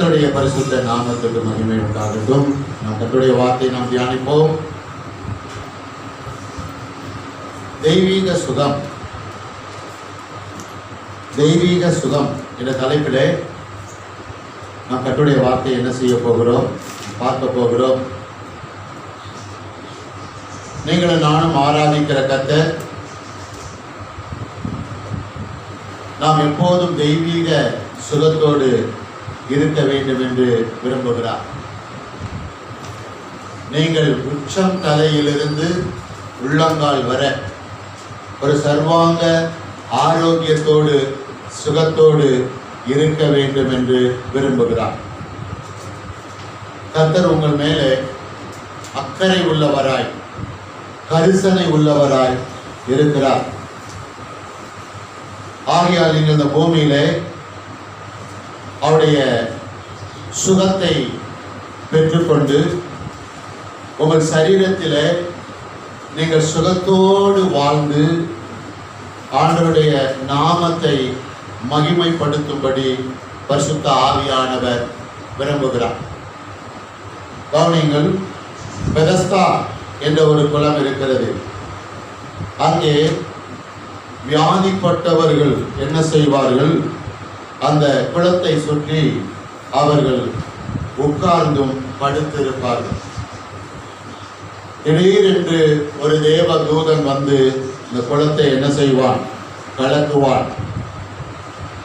கர்த்தருடைய பரிசுத்த நாமத்துக்கு மகிமை உண்டாகட்டும். நாம் கர்த்தருடைய வார்த்தையை நாம் தியானிப்போம். தெய்வீக சுகம், தெய்வீக சுகம் என்ற தலைப்பிலே நாம் கர்த்தருடைய வார்த்தையை என்ன செய்ய போகிறோம், பார்க்க போகிறோம். நீங்களும் நானும் ஆராதிக்கிற கர்த்தர் நாம் எப்போதும் தெய்வீக சுகத்தோடு இருக்க வேண்டும் என்று விரும்புகிறார். நீங்கள் உச்சம் தலையிலிருந்து உள்ளங்கால் வர ஒரு சர்வாங்க ஆரோக்கியத்தோடு சுகத்தோடு இருக்க வேண்டும் என்று விரும்புகிறார். கர்த்தர் உங்கள் மேலே அக்கறை உள்ளவராய், கரிசனை உள்ளவராய் இருக்கிறார். ஆகையால் நீங்கள் இந்த பூமியிலே அவருடைய சுகத்தை பெற்றுக்கொண்டு உங்கள் சரீரத்திலே நீங்கள் சுகத்தோடு வாழ்ந்து ஆண்டவருடைய நாமத்தை மகிமைப்படுத்தும்படி பரிசுத்த ஆவியானவர் விரும்புகிறார். கவனிங்கள், பெதஸ்தா என்ற ஒரு குளம் இருக்கிறது. அங்கே வியாதிப்பட்டவர்கள் என்ன செய்வார்கள், அந்த குளத்தை சுற்றி அவர்கள் உட்கார்ந்தும் படுத்திருப்பார்கள். திடீரென்று ஒரு தேவ தூதன் வந்து இந்த குளத்தை என்ன செய்வான், கலக்குவான்.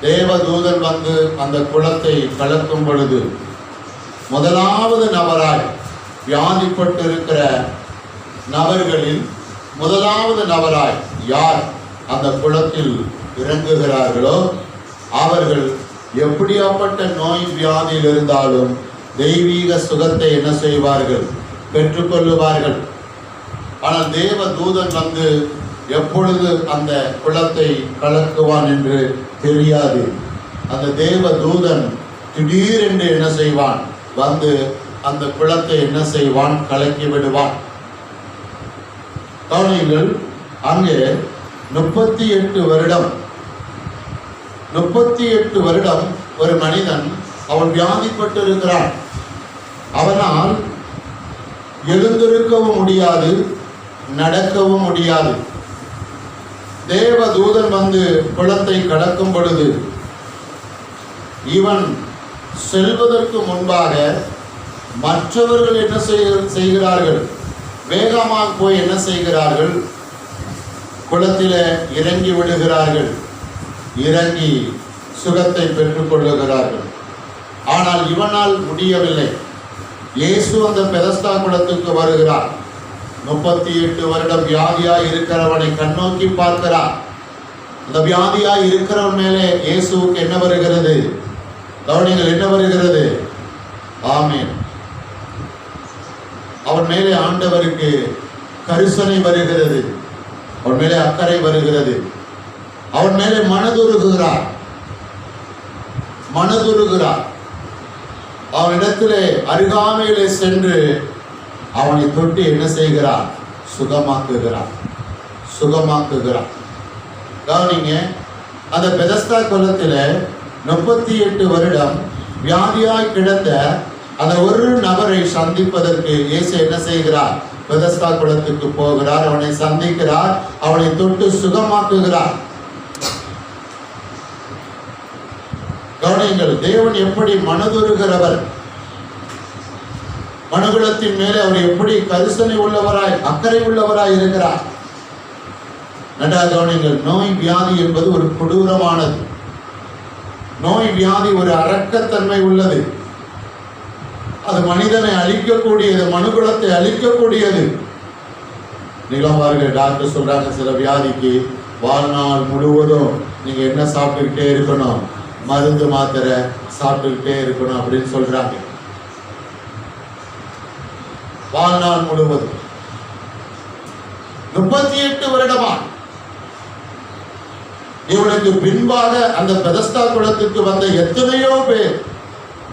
தேவ தூதன் வந்து அந்த குளத்தை கலக்கும் பொழுது முதலாவது நபராய், வியாதிப்பட்டிருக்கிற நபர்களில் முதலாவது நபராய் யார் அந்த குளத்தில் இறங்குகிறார்களோ அவர்கள் எப்படியாப்பட்ட நோய் வியாதியில் இருந்தாலும் தெய்வீக சுகத்தை என்ன செய்வார்கள், பெற்றுக்கொள்ளுவார்கள். ஆனால் தேவ தூதன் வந்து எப்பொழுது அந்த குளத்தை கலக்குவான் என்று தெரியாது. அந்த தேவ தூதன் திடீரென்று என்ன செய்வான், வந்து அந்த குளத்தை என்ன செய்வான், கலக்கி விடுவான். கவனியுங்கள், அங்கே 38 வருடம் ஒரு மனிதன் அவன் வியாதிப்பட்டிருக்கிறான். அவனால் எழுந்திருக்கவும் முடியாது, நடக்கவும் முடியாது. தேவ தூதன் வந்து குளத்தை கடக்கும் பொழுது இவன் செல்வதற்கு முன்பாக மற்றவர்கள் என்ன செய்கிறார்கள், வேகமாக போய் என்ன செய்கிறார்கள், குளத்தில இறங்கி விடுகிறார்கள். இறங்கி சுகத்தை பெற்றுக் கொள்ளுகிறார்கள். ஆனால் இவனால் முடியவில்லை. இயேசு அந்த பெதஸ்தா குளத்துக்கு வருகிறார். 38 வருடம் வியாதியாய் இருக்கிறவனை கண்ணோக்கி பார்க்கிறார். அந்த வியாதியாய் இருக்கிறவன் மேலே இயேசுவுக்கு என்ன வருகிறது, கவனிங்கள், என்ன வருகிறது, ஆமென், அவன் மேலே ஆண்டவருக்கு கரிசனை வருகிறது, அவன் மேலே அக்கறை வருகிறது, அவன் மேலே மனதுருகுகிறார். அவனிடத்திலே அருகாமையிலே சென்று அவனை தொட்டு என்ன செய்கிறார், சுகமாக்குகிறார். கவனிங்க, அந்த பெதஸ்தா குளத்தில் 38 வருடம் வியாதியாய் கிடந்த அந்த ஒரு நபரை சந்திப்பதற்கு இயேசு என்ன செய்கிறார், பெதஸ்தா குளத்துக்கு போகிறார். அவனை சந்திக்கிறார், அவனை தொட்டு சுகமாக்குகிறார். கவனியுங்கள், தேவன் எப்படி மனதுருகிறவர், மனுகுலத்தின் மேலே அவர் எப்படி கரிசனை உள்ளவராய், அக்கறை உள்ளவராய் இருக்கிறார். நன்றாக கவனியுங்கள், நோய் வியாதி என்பது ஒரு கொடூரமானது. நோய் வியாதி ஒரு அரக்கத்தன்மை உள்ளது. அது மனிதனை அழிக்கக்கூடியது, மனுகுலத்தை அழிக்கக்கூடியது. நீங்களும் பாருங்கள், டாக்டர் சொல்றாங்க சில வியாதிக்கு வாழ்நாள் முழுவதும் நீங்க என்ன சாப்பிட்டுக்கிட்டே இருக்கணும், மருந்து மாத்திரை சாப்பிட்டுக்கிட்டே இருக்கணும் அப்படின்னு சொல்றாங்க. வாழ்நாள் முழுவதும் 38 வருடமா. இவனுக்கு பின்பாக அந்த பெதஸ்தா குளத்துக்கு வந்த எத்தனையோ பேர்,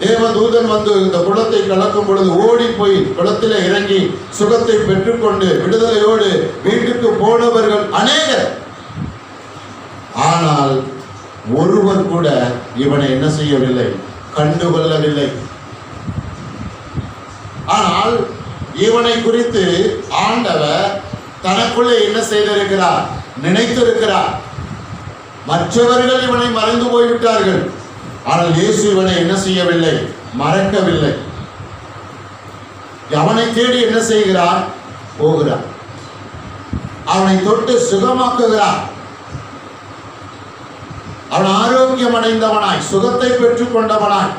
தேவதூதன் வந்து இந்த குளத்தை கலக்கும் பொழுது ஓடி போய் குளத்திலே இறங்கி சுகத்தை பெற்றுக்கொண்டு விடுதலையோடு வீட்டுக்கு போனவர்கள் அநேகர். ஆனால் ஒருவர் கூட இவனை என்ன செய்யவில்லை, கண்டுகொள்ளவில்லை. ஆனால் இவனை குறித்து ஆண்டவர் தனக்குள்ளே என்ன செய்திருக்கிறார்? நினைத்திருக்கிறார். மற்றவர்கள் இவனை மறந்து போய்விட்டார்கள். ஆனால் இயேசு இவனை என்ன செய்யவில்லை? மறக்கவில்லை. அவனை தேடி என்ன செய்கிறார்? போகிறார். அவனை தொட்டு சுகமாக்குகிறார். அவன் ஆரோக்கியம் அடைந்தவனாய், சுகத்தை பெற்றுக் கொண்டவனாய்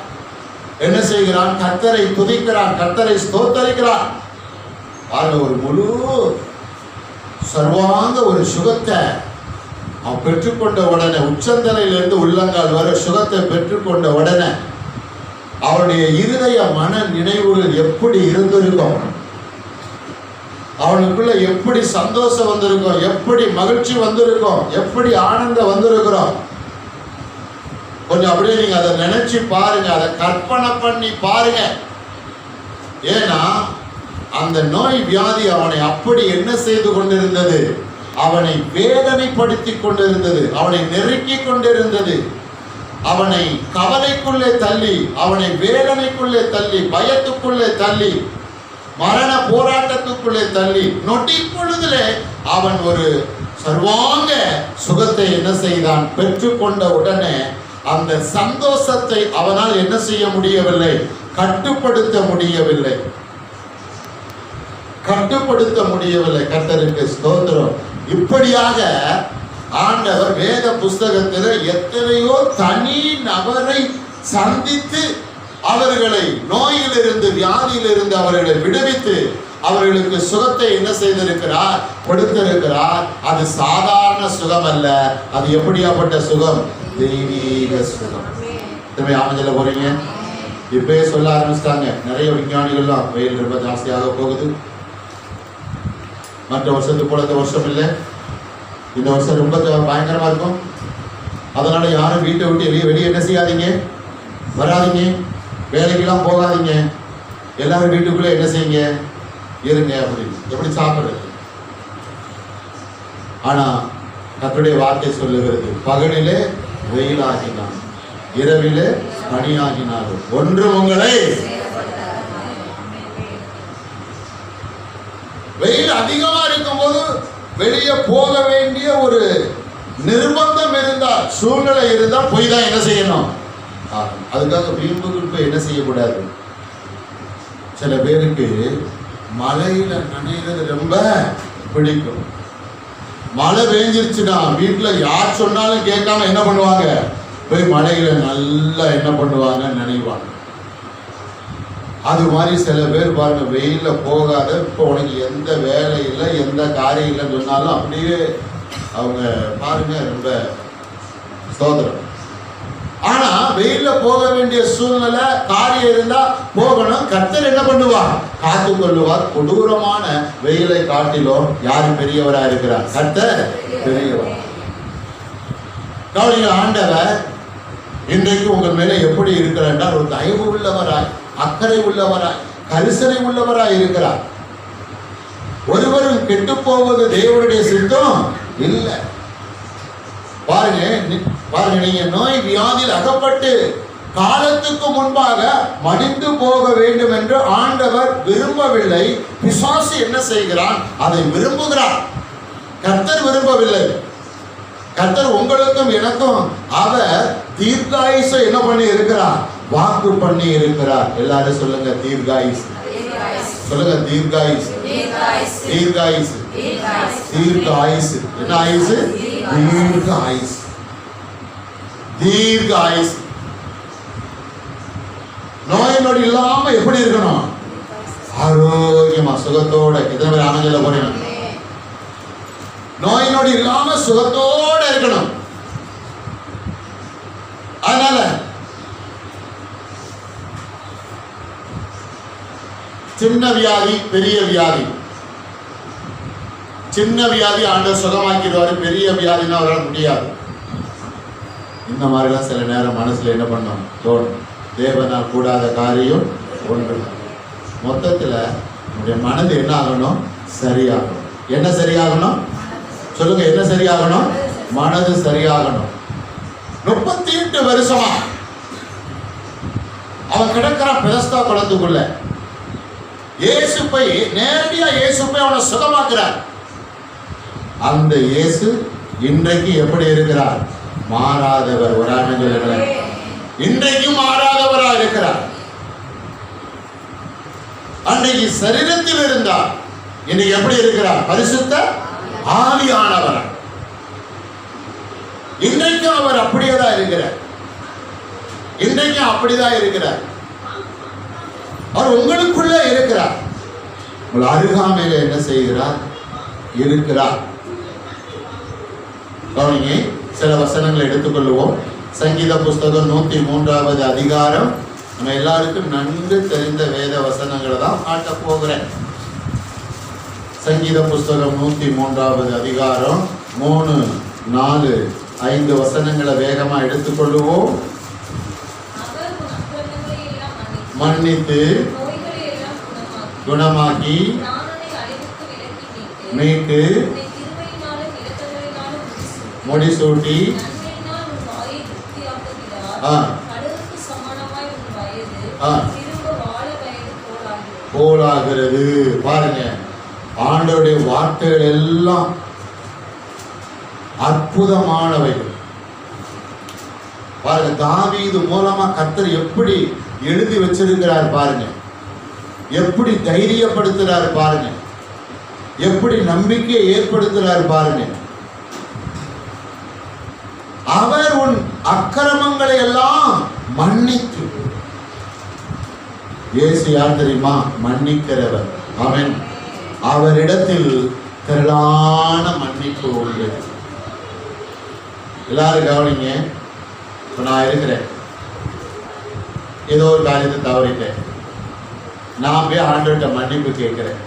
என்ன செய்கிறான்? கர்த்தரை துதிக்கிறான், கர்த்தரை ஸ்தோத்தரிக்கிறான். ஒரு முழு சர்வாங்க ஒரு சுகத்தை அவன் பெற்றுக்கொண்ட உடனே, உச்சந்தலையிலிருந்து உள்ளங்கால் வரை சுகத்தை பெற்றுக்கொண்ட உடனே அவனுடைய இருதய மன நினைவுகள் எப்படி இருந்திருக்கும்? அவனுக்குள்ள எப்படி சந்தோஷம் வந்திருக்கும்? எப்படி மகிழ்ச்சி வந்திருக்கும்? எப்படி ஆனந்தம் வந்திருக்கிறோம்? கொஞ்சம் அப்படியே நீங்க அதை நினைச்சு பாருங்க, அதை கற்பனை பண்ணி பாருங்க. ஏன்னா அந்த நோய் வியாதி அவனை அப்படி என்ன செய்து கொண்டிருந்தது? அவனை வேதனைப்படுத்தி கொண்டிருந்தது, அவனை நெருக்கி கொண்டிருந்தது, அவனை கவலைக்குள்ளே தள்ளி, அவனை வேதனைக்குள்ளே தள்ளி, பயத்துக்குள்ளே தள்ளி, மரண போராட்டத்துக்குள்ளே தள்ளி, நொடி பொழுதிலே அவன் ஒரு சர்வாங்க சுகத்தை என்ன செய்தான்? பெற்றுக்கொண்ட உடனே அந்த சந்தோஷத்தை அவனால் என்ன செய்ய முடியவில்லை? கட்டுப்படுத்த முடியவில்லை. கட்டுப்படுத்த முடியவில்லை. கர்த்தருக்கு ஸ்தோத்திரம். இப்படியாக ஆண்டவர் வேத புஸ்தகத்தில் எத்தனையோ தனி நபரை சந்தித்து அவர்களை நோயிலிருந்து, வியாதியிலிருந்து அவர்களை விடுவித்து அவர்களுக்கு சுகத்தை என்ன செய்திருக்கிறார்? கொடுத்திருக்கிறார். அது சாதாரண சுகம் அல்ல. அது எப்படியாப்பட்ட சுகம்? தெய்வீக சுகம். அமைஞ்சல போறீங்க. இப்பயே சொல்ல ஆரம்பிச்சிட்டாங்க நிறைய விஞ்ஞானிகள்லாம். வெயில் ரொம்ப ஜாஸ்தியாக போகுது. மற்ற வருஷத்துக்கு போல இந்த வருஷம் இல்லை, இந்த வருஷம் ரொம்ப பயங்கரமா இருக்கும். அதனால யாரும் வீட்டை விட்டு வெளியே என்ன செய்யாதீங்க, வராதிங்க, வேலைக்கெல்லாம் போகாதீங்க, எல்லாரும் வீட்டுக்குள்ள என்ன செய்யுங்க, இருங்க. அப்படின்னு எப்படி சாப்பிடுறது? ஆனா கர்த்தருடைய வார்த்தை சொல்லுகிறது, பகலிலே வெயிலாகினான், இரவிலே பனியாகினாலும் ஒன்று உங்களை. வெயில் அதிகமா இருக்கும் போது வெளியே போக வேண்டிய ஒரு நிர்பந்தம் இருந்தால், சூழ்நிலை இருந்தால் போய் தான் என்ன செய்யணும். அதுக்காக வீம்புக்கு என்ன செய்யக்கூடாது. சில பேருக்கு மழையில நனைகிறது ரொம்ப பிடிக்கும். மழை பெஞ்சிருச்சுன்னா வீட்டுல யார் சொன்னாலும் கேட்காம என்ன பண்ணுவாங்க? போய் மழையில நல்லா என்ன பண்ணுவாங்க? நினைவாங்க. அது மாதிரி சில பேர் பாருங்க, வெயில போகாத, இப்போ உனக்கு எந்த வேலை இல்லை, எந்த காரியம் இல்லைன்னு சொன்னாலும் அப்படியே அவங்க பாருங்க ரொம்ப ஸ்தோத்திரம். ஆனா வெயில போக வேண்டிய சூழ்நிலை, காரியம் இருந்தா போகணும். கர்த்தர் என்ன பண்ணுவார்? காத்து கொள்ளுவார். கொடூரமான வெயிலை காட்டிலும் யாரு பெரியவரா இருக்கிறார்? கர்த்தர் பெரியவர். கவனிங்க, ஆண்டவர் இன்றைக்கு உங்கள் மேல எப்படி இருக்கிறார் என்றால், ஒரு தயவு உள்ளவராய், அக்கறை உள்ளவராய், கரிசனை உள்ளவராய் இருக்கிறார். ஒருவரும் கெட்டு போவது தேவனுடைய சித்தம் இல்லை. பாருங்க பாருங்க, நீங்க நோய் வியாதியில் அகப்பட்டு காலத்துக்கு முன்பாக மடிந்து போக வேண்டும் என்று ஆண்டவர் விரும்பவில்லை. பிசாசு என்ன செய்கிறான்? அதை விரும்புகிறான். கர்த்தர் விரும்பவில்லை. கர்த்தர் உங்களுக்கும் எனக்கும் அவர் தீர்காயுசை என்ன பண்ணி இருக்கிறார்? வாக்கு பண்ணி இருக்கிறார். எல்லாரும் சொல்லுங்க தீர்காயுசு. சொல்லுங்க தீர்காயுசு. தீர்காயுசு. தீர்காயுசு. என்ன ஆயுசு? தீர்காயுசு. தீர்காயுசு. நோய் நொடி இல்லாம எப்படி இருக்கணும்? ஆரோக்கியமா சுகத்தோட. இத்தனை பேர் ஆனந்தல போறீங்க. நோய் நொடி இல்லாம சுகத்தோட இருக்கணும். அதனால சின்ன வியாதி, பெரிய வியாதி. சின்ன வியாதி ஆண்டவர் சுகமாக்கிடுவாரு, பெரிய வியாதினா அவரால் முடியாது. இந்த மாதிரிலாம் சில நேரம் மனசுல என்ன பண்ணோம் தோணும். தேவனால் கூடாத காரியம் ஒன்று. மொத்தத்துல நம்முடைய மனது என்ன ஆகணும்? சரியாகணும். என்ன சரியாகணும்? சொல்லுங்க, என்ன சரியாகணும்? மனது சரியாகணும். 38 வருஷமா அவன் கிடக்கிறான் பெதஸ்தா குளத்துக்குள்ள. இயேசு போய் நேரடியா அவனை சுகமாக்குறார். அந்த இயேசு இன்றைக்கு எப்படி இருக்கிறார்? மாறாதவர். ஒரு ஆமென். இன்றைக்கும் மாறாதவரா இருக்கிறார். அன்றைக்கு சரீரத்தில் இருந்தார், இன்னைக்கு எப்படி இருக்கிறார்? பரிசுத்த ஆவியானவர். இன்றைக்கும் அவர் அப்படியேதான் இருக்கிறார். இன்றைக்கும் அப்படிதான் இருக்கிறார். அவர் உங்களுக்குள்ள இருக்கிறார். உங்கள் அருகாமையில என்ன செய்கிறார்? இருக்கிறார். கவனிங்க, சில வசனங்களை எடுத்துக்கொள்வோம். சங்கீத புஸ்தகம் 103வது அதிகாரம். நம்ம எல்லாருக்கும் நன்கு தெரிந்த வேத வசனங்களை தான் காட்ட போகிறேன். சங்கீத புஸ்தகம் 103வது அதிகாரம் 3, 4, 5 வசனங்களை வேகமா எடுத்துக்கொள்ளுவோம். மன்னித்து குணமாக்கி மீட்டு முடிசூட்டி போலாகிறது. பாருங்க, ஆண்டவருடைய வார்த்தைகள் எல்லாம் அற்புதமானவைகள். பாருங்க, தாவீது மூலமா கர்த்தர் எப்படி எழுதி வச்சிருக்கிறார் பாருங்க, எப்படி தைரியப்படுத்துறார் பாருங்க, எப்படி நம்பிக்கையை ஏற்படுத்துறார் பாருங்க. அவர் உன் அக்கிரமங்களை எல்லாம் மன்னித்து. இயேசு யார் தெரியுமா? மன்னிக்கிறவர். ஆமென். அவரிடத்தில் திரளான மன்னிப்பு உள்ளது. எல்லாரும் கவனிங்க. இப்ப நான் இருக்கிறேன், ஏதோ ஒரு காரியத்தை தவறிட்டேன், நான் போய் ஆண்டவர்கிட்ட மன்னிப்பு கேட்கிறேன்.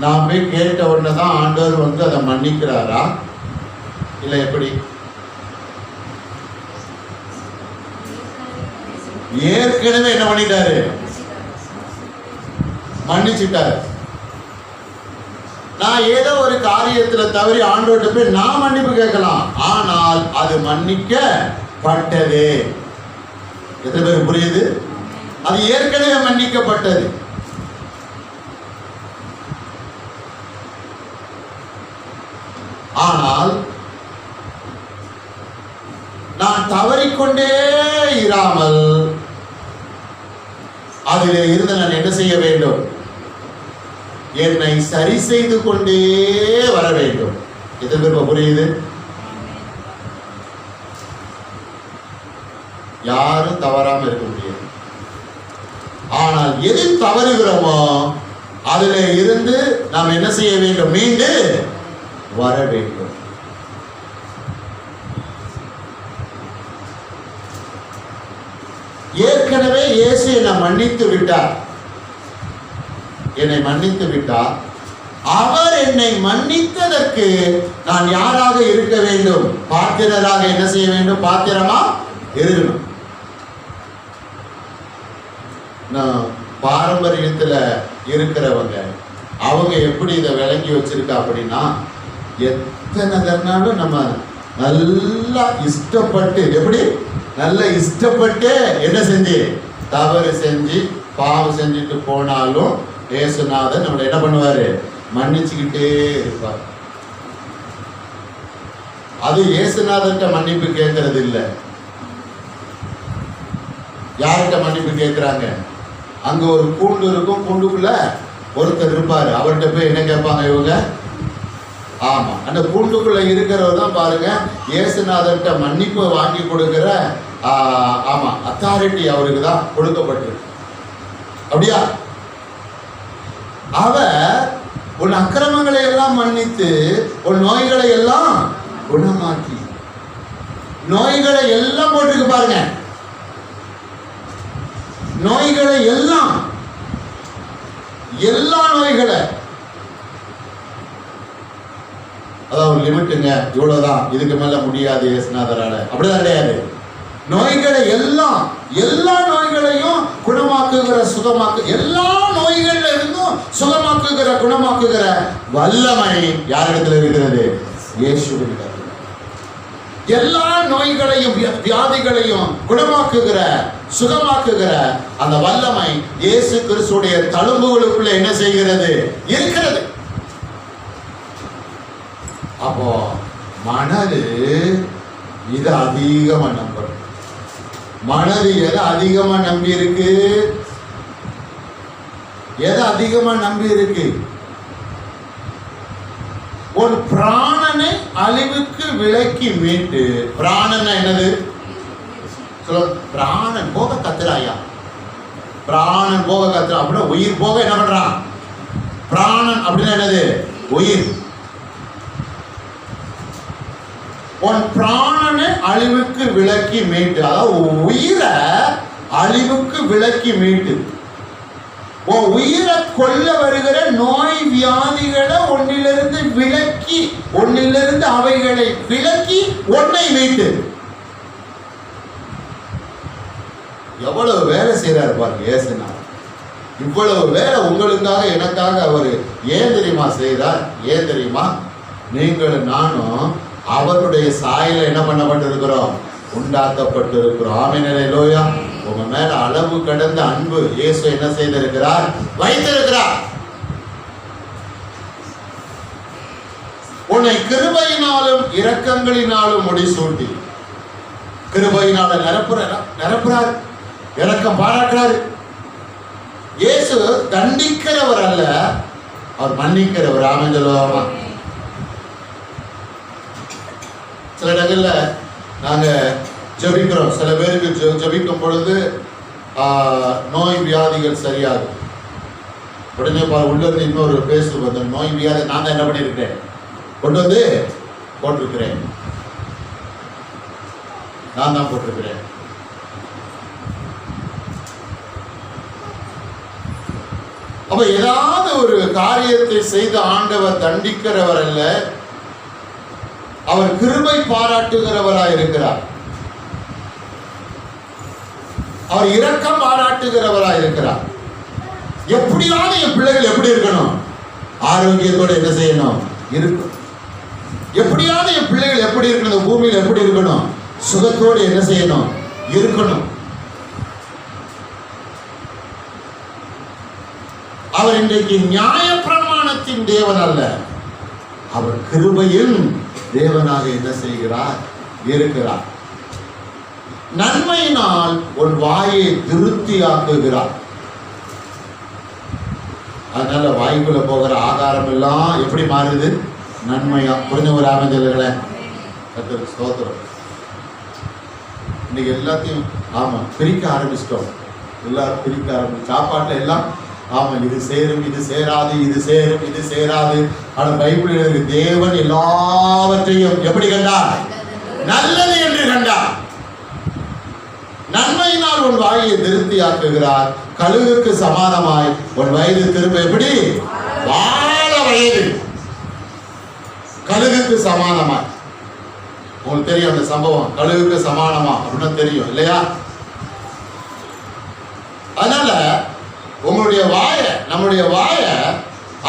நான் போய் கேட்ட உடனே தான் ஆண்டவர் வந்து அதை மன்னிக்கிறாரா இல்லை எப்படி? ஏற்கனவே என்ன பண்ணிட்டாரு? மன்னிச்சுட்டாரு. நான் ஏதோ ஒரு காரியத்துல தவறி ஆண்டவர்கிட்ட போய் நான் மன்னிப்பு கேட்கலாம், ஆனால் அது மன்னிக்கப்பட்டது. எத்தனை பேர் புரியுது? அது ஏற்கனவே மன்னிக்கப்பட்டது. ஆனால் நான் தவறிக்கொண்டே இராமல் அதிலே இருந்து நான் என்ன செய்ய வேண்டும்? என்னை சரி செய்து கொண்டே வர வேண்டும். எத்தனை பேர் புரியுது? யாரும் தவறாம இருக்க முடியாது. ஆனால் எது தவறுகிறோமோ அதுல இருந்து நாம் என்ன செய்ய வேண்டும்? மீண்டு வர வேண்டும். ஏற்கனவே இயேசு என்னை மன்னித்து விட்டார். என்னை மன்னித்து விட்டார். அவர் என்னை மன்னித்ததற்கு நான் யாராக இருக்க வேண்டும்? பாத்திரராக என்ன செய்ய வேண்டும்? பாத்திரமா இருக்கணும். நான் பாரம்பரியத்துல இருக்கிறவங்க அவங்க எப்படி இதை விளங்கி வச்சிருக்கா அப்படின்னா, எத்தனை தரனாலும் நம்ம நல்லா இஷ்டப்பட்டு, எப்படி நல்லா இஷ்டப்பட்டு என்ன செஞ்சு தவறு செஞ்சு பாவம் செஞ்சுட்டு போனாலும் இயேசுநாதர் நம்மளை என்ன பண்ணுவாரு? மன்னிச்சுக்கிட்டே இருப்பார். அது இயேசுநாதர்கிட்ட மன்னிப்பு கேட்கறது இல்லை. யார்கிட்ட மன்னிப்பு கேட்கிறாங்க? அங்க ஒரு கூண்டு இருக்கும், கூண்டுக்குள்ள ஒருத்தர் இருப்பாரு, அவர்கிட்ட போய் என்ன கேட்பாங்க இவங்க? ஆமா, அந்த கூண்டுக்குள்ள இருக்கிறவர் தான் பாருங்க இயேசுநாதர்கிட்ட மன்னிப்பு வாங்கி கொடுக்கிற ஆமா அத்தாரிட்டி அவருக்கு தான் கொடுக்கப்பட்டிருக்கு. அப்படியா? அவர் உன் அக்கிரமங்களை எல்லாம் மன்னித்து உன் நோய்களை எல்லாம் குணமாக்கி. நோய்களை எல்லாம் போட்டுருக்கு பாருங்க, நோய்களை எல்லாம், எல்லா நோய்களை, அதான் ஒரு லிமிட்டுங்க, இவ்வளவுதான், இதுக்கு மேல முடியாது இயேசுநாதரால. அப்படிதான் கிடையாது. நோய்களை எல்லாம், எல்லா நோய்களையும் குணமாக்குகிற, சுகமாக்கு, எல்லா நோய்கள்ல இருந்தும் சுகமாக்குகிற, குணமாக்குகிற வல்லமை யாரிடத்துல இருக்கிறது? இயேசுவிடம். எல்லா நோய்களையும் வியாதிகளையும் குணமாக்குகிற சுகமாக்குகிற அந்த வல்லமை இயேசு கிறிஸ்துடைய தழும்புகளுக்குள்ள என்ன செய்கிறது? இருக்கிறது. அப்போ மனது இது அதிகமா நம்புறது. மனது எதை அதிகமா நம்பி இருக்கு? எதை அதிகமா நம்பி இருக்கு? ஒரு பிராணனை அழிவுக்கு விலக்கி மீட்டு, பிராணன் என்னது? பிராணன் போக கத்துறாயா, பிராணன் போக கத்துறா அப்படின்னா உயிர் போக என்ன பண்றான்? பிராணன் அப்படின்னா என்னது? உயிர். உன் பிராணனை அழிவுக்கு விலக்கி மீட்டு, அதாவது உயிரை அழிவுக்கு விலக்கி மீட்டு, உன் உயிரை கொல்ல வருகிற நோய் வியாதிகளை ஒன்னிலிருந்து விலக்கி, ஒன்னிலிருந்து அவைகளை விலக்கி உன்னை மீட்டு. எவ்வளவு வேலை செய்யறாரு பாருங்க இயேசுனா. இவ்வளவு வேலை உங்களுக்காக எனக்காக அவர் ஏன் தெரியுமா செய்தார்? ஏன் தெரியுமா? நீங்களும் நானும் அவருடைய சாயல என்ன பண்ணப்பட்டிருக்கிறோம்? உண்டாக்கப்பட்டிருக்கிறோம். ஆமென் அல்லேலூயா. உங்க மேல அளவு கடந்த அன்பு இயேசு என்ன செய்திருக்கிறார்? வைத்திருக்கிறார். உன்னை கிருபையினாலும் இரக்கங்களினாலும் முடிசூட்டி, கிருபையினால நிரப்புறார், இரக்கம் பாராட்டுறாரு. இயேசு தண்டிக்கிறவர் அல்ல, அவர் மன்னிக்கிறவர். ஆமென் சொல்லுவாமா? சில இடங்கள்ல நாங்க ஜெபிக்கிறோம், சில பேருக்கு ஜெபிக்கும் பொழுது நோய் வியாதிகள் சரியாகும். உடனே உள்ள இருந்து இன்னொரு பேசு வந்து, நோய் வியாதி நான் தான் என்ன பண்ணியிருக்கிறேன்? கொண்டு வந்து போட்டிருக்கிறேன், நான் தான் போட்டிருக்கிறேன். அப்ப ஏதாவது ஒரு காரியத்தை செய்து ஆண்டவர் தண்டிக்கிறவர் அல்ல, அவர் கிருபை பாராட்டுகிறவராய் இருக்கிறார். அவர் இரக்கம் பாராட்டுகிறவராய் இருக்கிறார். எப்படியாவது என் பிள்ளைகள் எப்படி இருக்கணும்? ஆரோக்கியத்தோடு என்ன செய்யணும்? இருக்கணும். எப்படியாவது என் பிள்ளைகள் எப்படி இருக்கணும்? பூமியில் எப்படி இருக்கணும்? சுகத்தோடு என்ன செய்யணும்? இருக்கணும். அவர் இன்றைக்கு நியாய பிரமாணத்தின் தேவன் அல்ல, அவர் கிருபையின் தேவனாக என்ன செய்கிறார்? இருக்கிறார். நன்மையினால் உன் வாயை திருப்தியாக்குகிறார். அதனால வாய்க்குள்ள போகிற ஆகாரம் எல்லாம் எப்படி மாறுது? நன்மையா. புரிஞ்ச ஒரு அமைஞ்சல்களே, கர்த்தருக்கு ஸ்தோத்திரம். இன்னைக்கு எல்லாத்தையும் ஆமா பிரிக்க ஆரம்பிச்சிட்டோம். எல்லாரும் பிரிக்க ஆரம்பிச்சு சாப்பாட்டுல எல்லாம் ஆமா இது சேரும், இது சேராது, இது சேரும், இது சேராது. ஆனா பைபிள் தேவன் எல்லாவற்றையும் எப்படி கண்டார்? நல்லது என்று கண்டார். நன்மையினால் உன் வாயை திருப்தியாக்குகிறார். கழுகுக்கு சமானமாய் உன் வயது திரும்ப எப்படி? வாழ வயது. கழுகுக்கு சமானமாய். உங்களுக்கு தெரியும் அந்த சம்பவம், கழுகுக்கு சமானமா அப்படின்னு தெரியும் இல்லையா? அதனால உங்களுடைய வாய, நம்முடைய வாய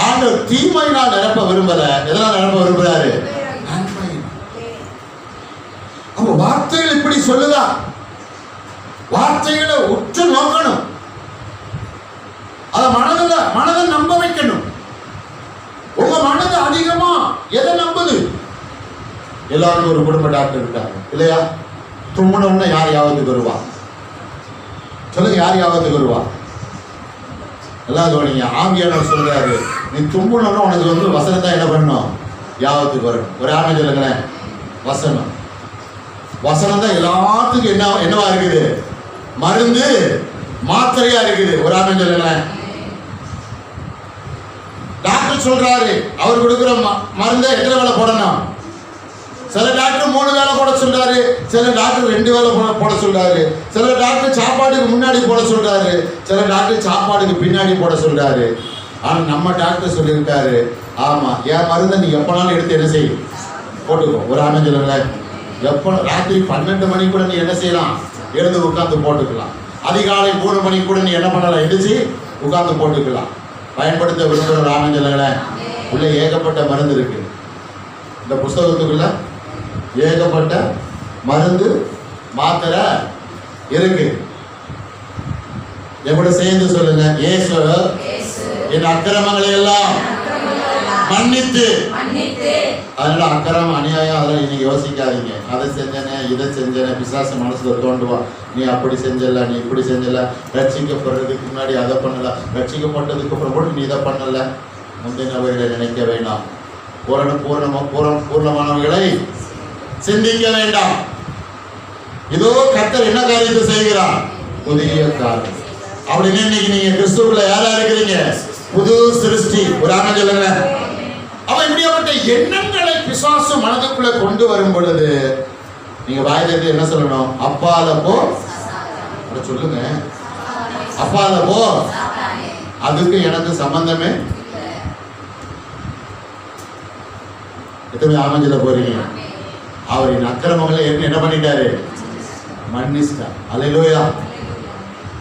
ஆண்டவர் தீமையினால் நிரப்ப விரும்பல, எதனால் நிரப்ப விரும்புறாரு? நன்மை. அப்ப வார்த்தைகள் இப்படி சொல்லுதா? வார்த்தைகளை உற்று நோக்கணும், அத மனதை நம்ப வைக்கணும். உங்க மனது அதிகமா எதை நம்புது? எல்லாருக்கும் ஒரு குடும்ப டாக்டர் இருக்காங்க இல்லையா? தும்முனோம்னா யார் யாவத்துக்கு வருவா? சொல்லுங்க, யார் யாவத்துக்கு வருவா? எல்லாம் கவனிங்க. ஆவியானவர் சொல்றாரு, நீ தும்புனோம்னா உனக்கு வந்து வசனம் தான் என்ன பண்ணணும்? யாவத்துக்கு வரணும். ஒரு ஆமை சொல்லுங்களேன், வசனம். வசனம் தான் எல்லாத்துக்கும் என்னவா இருக்குது? மருந்து மாத்திரையா இருக்குது. ஒரு ஆமை சொல்லுங்களேன். டாக்டர் சொல்றாரு, அவர் கொடுக்குற மருந்தை எத்தனை வேலை போடணும்? சில டாக்டர் 3 வேலை போட சொல்றாரு, சில டாக்டர் 2 வேலை போட சொல்றாரு, சில டாக்டர் சாப்பாடுக்கு முன்னாடி போட சொல்றாரு, சில டாக்டர் சாப்பாடுக்கு பின்னாடி போட சொல்றாரு. ஆனா நம்ம டாக்டர் சொல்லியிருக்காரு, ஆமா என் மருந்தை நீ எப்பனாலும் எடுத்து என்ன செய்யும்? போட்டுக்கோ. ஒரு ஆமை சொல்லுங்களேன். எப்போ ராத்திரி 12 மணிக்கு கூட நீ என்ன செய்யலாம்? எழுந்து உட்காந்து போட்டுக்கலாம். அதிகாலை 3 மணிக்கு கூட நீ என்ன பண்ணலாம்? எழுந்துச்சு உட்காந்து போட்டுக்கலாம். பயன்படுத்த விரும்புகிற ஒரு ஆமை சொல்லுங்களேன். உள்ள ஏகப்பட்ட மருந்து இருக்கு. இந்த புஸ்தகத்துக்குள்ள ஏகப்பட்ட மருந்து மாத்திரை இருக்கு. என் கூட சேர்ந்து சொல்லுங்க, இயேசு என் அக்கிரமங்களை எல்லாம் மன்னித்து. அதனால அக்கிரமம் அநியாயம் அதெல்லாம் இன்னைக்கு யோசிக்காதீங்க. அதை செஞ்சனே இதை செஞ்சனே பிசாசு மனசுல தோண்டுவான். நீ அப்படி செஞ்சல, நீ இப்படி செஞ்சல, ரட்சிக்கப்படுறதுக்கு முன்னாடி அதை பண்ணல, ரட்சிக்கப்பட்டதுக்கு அப்புறம் கூட நீ இதை பண்ணல. முந்தினவைகளை நினைக்க வேண்டாம், பூர்ணமானவைகளை சிந்திக்க வேண்டாம். இதோ கர்த்தர் என்ன காரியத்தை செய்கிறார், புதிய காரியம். அப்படின்னு இன்னைக்கு நீங்க கிறிஸ்துவுக்குள்ள யாரா இருக்கிறீங்க, புது சிருஷ்டி. ஒரு ஆமென் சொல்லுங்க. அவன் இப்படியாப்பட்ட எண்ணங்களை பிசாசு மனதுக்குள்ள கொண்டு வரும் பொழுது நீங்க வாயிலிருந்து என்ன சொல்லணும், அப்பால போ சொல்லுங்க, அப்பால போ, அதுக்கு எனக்கு சம்பந்தமே. எத்தனை ஆமென் சொல்ல போறீங்க? அவரின் அக்கிரமங்களை என்ன பண்ணிட்டாரு, மன்னிச்சிட்டார். அல்லேலூயா.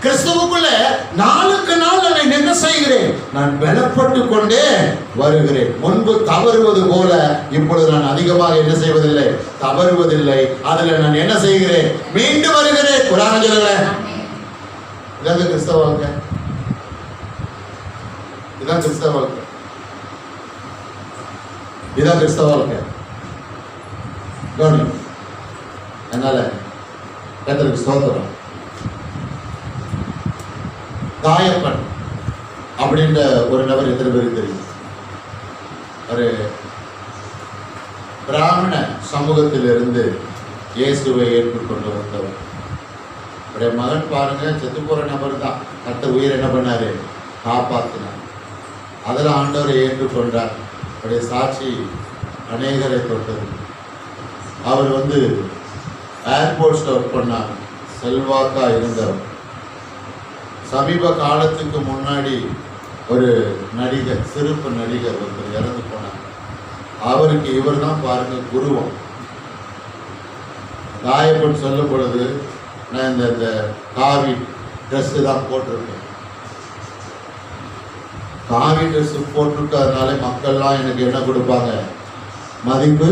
கிறிஸ்துவுக்குள்ள நாளுக்கு நாள் நான் என்ன செய்கிறேன், நான் பலப்பட்டு கொண்டே வருகிறேன். முன்பு தவறுவது போல இப்பொழுது நான் அதிகமாக என்ன செய்வதில்லை, தவறுவதில்லை. அதுல நான் என்ன செய்கிறேன், மீண்டும் வருகிறேன். குரான் சொல்லுங்க. இதான் கிறிஸ்தவ வாழ்க்கை, இதான் கிறிஸ்தவ வாழ்க்கை, இதான் கிறிஸ்தவ வாழ்க்கை. அதனால கர்த்தருக்கு ஸ்தோத்திரம். தாயப்பன் அப்படின்ற ஒரு நபர் எத்தனை பேருக்கு தெரியும்? ஒரு பிராமண சமூகத்திலிருந்து இயேசுவை ஏற்றுக்கொண்டு வந்தவர். அவருடைய மகன் பாருங்க, செத்து போற நபர் தான். கர்த்தர் உயிர் என்ன பண்ணாரு, காப்பாற்றினார். அதில் ஆண்டவரை ஏற்றுக்கொண்டார். அவருடைய சாட்சி அநேகரை தொட்டது. அவர் ஏர்போர்ட்ஸில் ஒர்க் பண்ணார், செல்வாக்கா இருந்தவர். சமீப காலத்துக்கு முன்னாடி ஒரு நடிகர், சிறப்பு நடிகர் ஒருத்தர் இறந்து போனார். அவருக்கு இவர் தான் பாருங்க குருவம். தாயப்பன் சொல்லும் பொழுது நான் இந்த காவி ட்ரெஸ்ஸு தான் போட்டிருக்கேன். காவி ட்ரெஸ்ஸு போட்டிருக்கிறதுனால மக்கள்லாம் எனக்கு என்ன கொடுப்பாங்க, மதிப்பு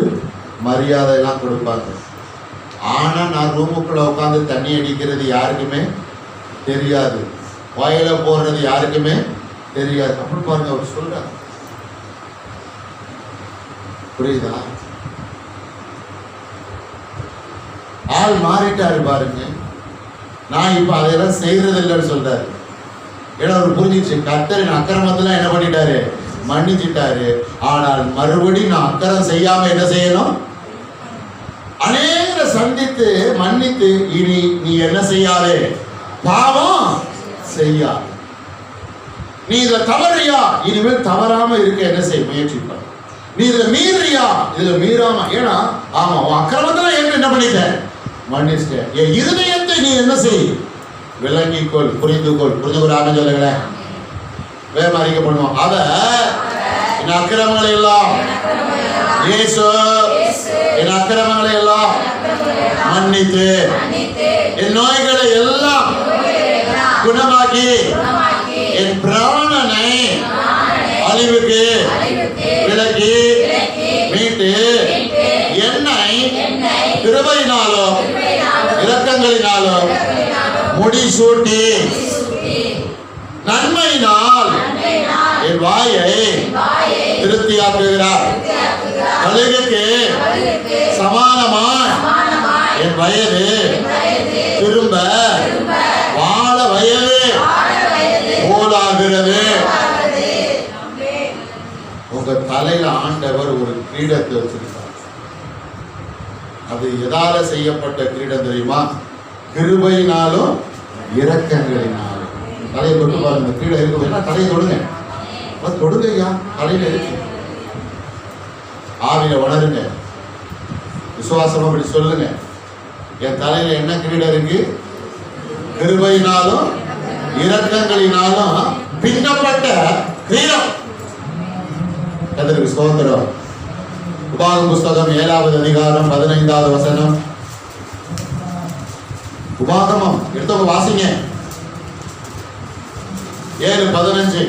மரியாதையெல்லாம் கொடுப்பாங்க. ஆனால் நான் ரூமுக்குள்ளே உட்காந்து தண்ணி அடிக்கிறது யாருக்குமே தெரியாது, வாயில போடுறது யாருக்குமே தெரியாது. அப்படி பாருங்க அவர் சொல்றாங்க. புரியுதா? ஆள் மாறிட்டாரு பாருங்க. நான் இப்ப அதையெல்லாம் செய்யறது இல்லைன்னு சொல்றாரு. ஏன்னா அவர் புரிஞ்சிச்சு, கர்த்தரின் அக்கிரமத்துல என்ன பண்ணிட்டாரு, மன்னிச்சிட்டாரு. ஆனால் மறுபடியும் நான் அக்கிரம் செய்யாம என்ன செய்யணும், அநேகரை சந்தித்து மன்னித்து, இனி நீ என்ன செய்யாதே, பாவம் செய்யா. நீ இதுல தவறியா, இனிமேல் தவறாம இருக்க என்ன செய்ய முயற்சிப்ப. நீ இதுல மீறியா, இதுல மீறாம. ஏன்னா ஆமா, உன் அக்கிரமத்துல என்ன பண்ணிட்டேன், மன்னிச்சிட்டேன். என் இருதயத்தை நீ என்ன செய், விளங்கிக்கொள், புரிந்துகொள். புரிஞ்சுக்கிறாம சொல்லுங்களேன், வேகம் அறிக்கை பண்ணுவோம். அத என் அக்கிரமங்களை எல்லாம் இயேசு என் அக்கிரமங்களை எல்லாம் மன்னித்து என் நோய்களை எல்லாம் குணமாக்கி என் பிராணனை அழிவுக்கு விலக்கி மீட்டு என்னை கிருபையினாலும் இரக்கங்களினாலும் முடிசூட்டி நன்மையினால் என் வாயை திருப்தியாக்குகிறார். அழுகுக்கு சமானமாய் என் வயது திரும்ப வாழ வயது போலாகிறது. உங்க தலையில ஆண்டவர் ஒரு கிரீடத்தை வச்சிருக்கார். அது எதால செய்யப்பட்ட கிரீடம் தெரியுமா? கிருபையினாலும் இரக்கங்களினாலும். தலையை தொட்டு பாருங்க, கிரீடம் இருக்கு. தலையை தொடுங்க, தொடுங்க ஐயா, தலையில இருக்கு. ஆவில உணருங்க, விசுவாசம் அப்படி சொல்லுங்க. என் தலையில என்ன கிரீடம் இருக்கு? கிருபையினாலும் இரக்கங்களினாலும் பின்னப்பட்ட கிரீடம். கர்த்தருக்கு ஸ்தோத்திரம். உபாகமம் புஸ்தகம் 7வது அதிகாரம் 15வது வசனம். உபாகமம் எடுத்தவங்க வாசிங்க. 7:15.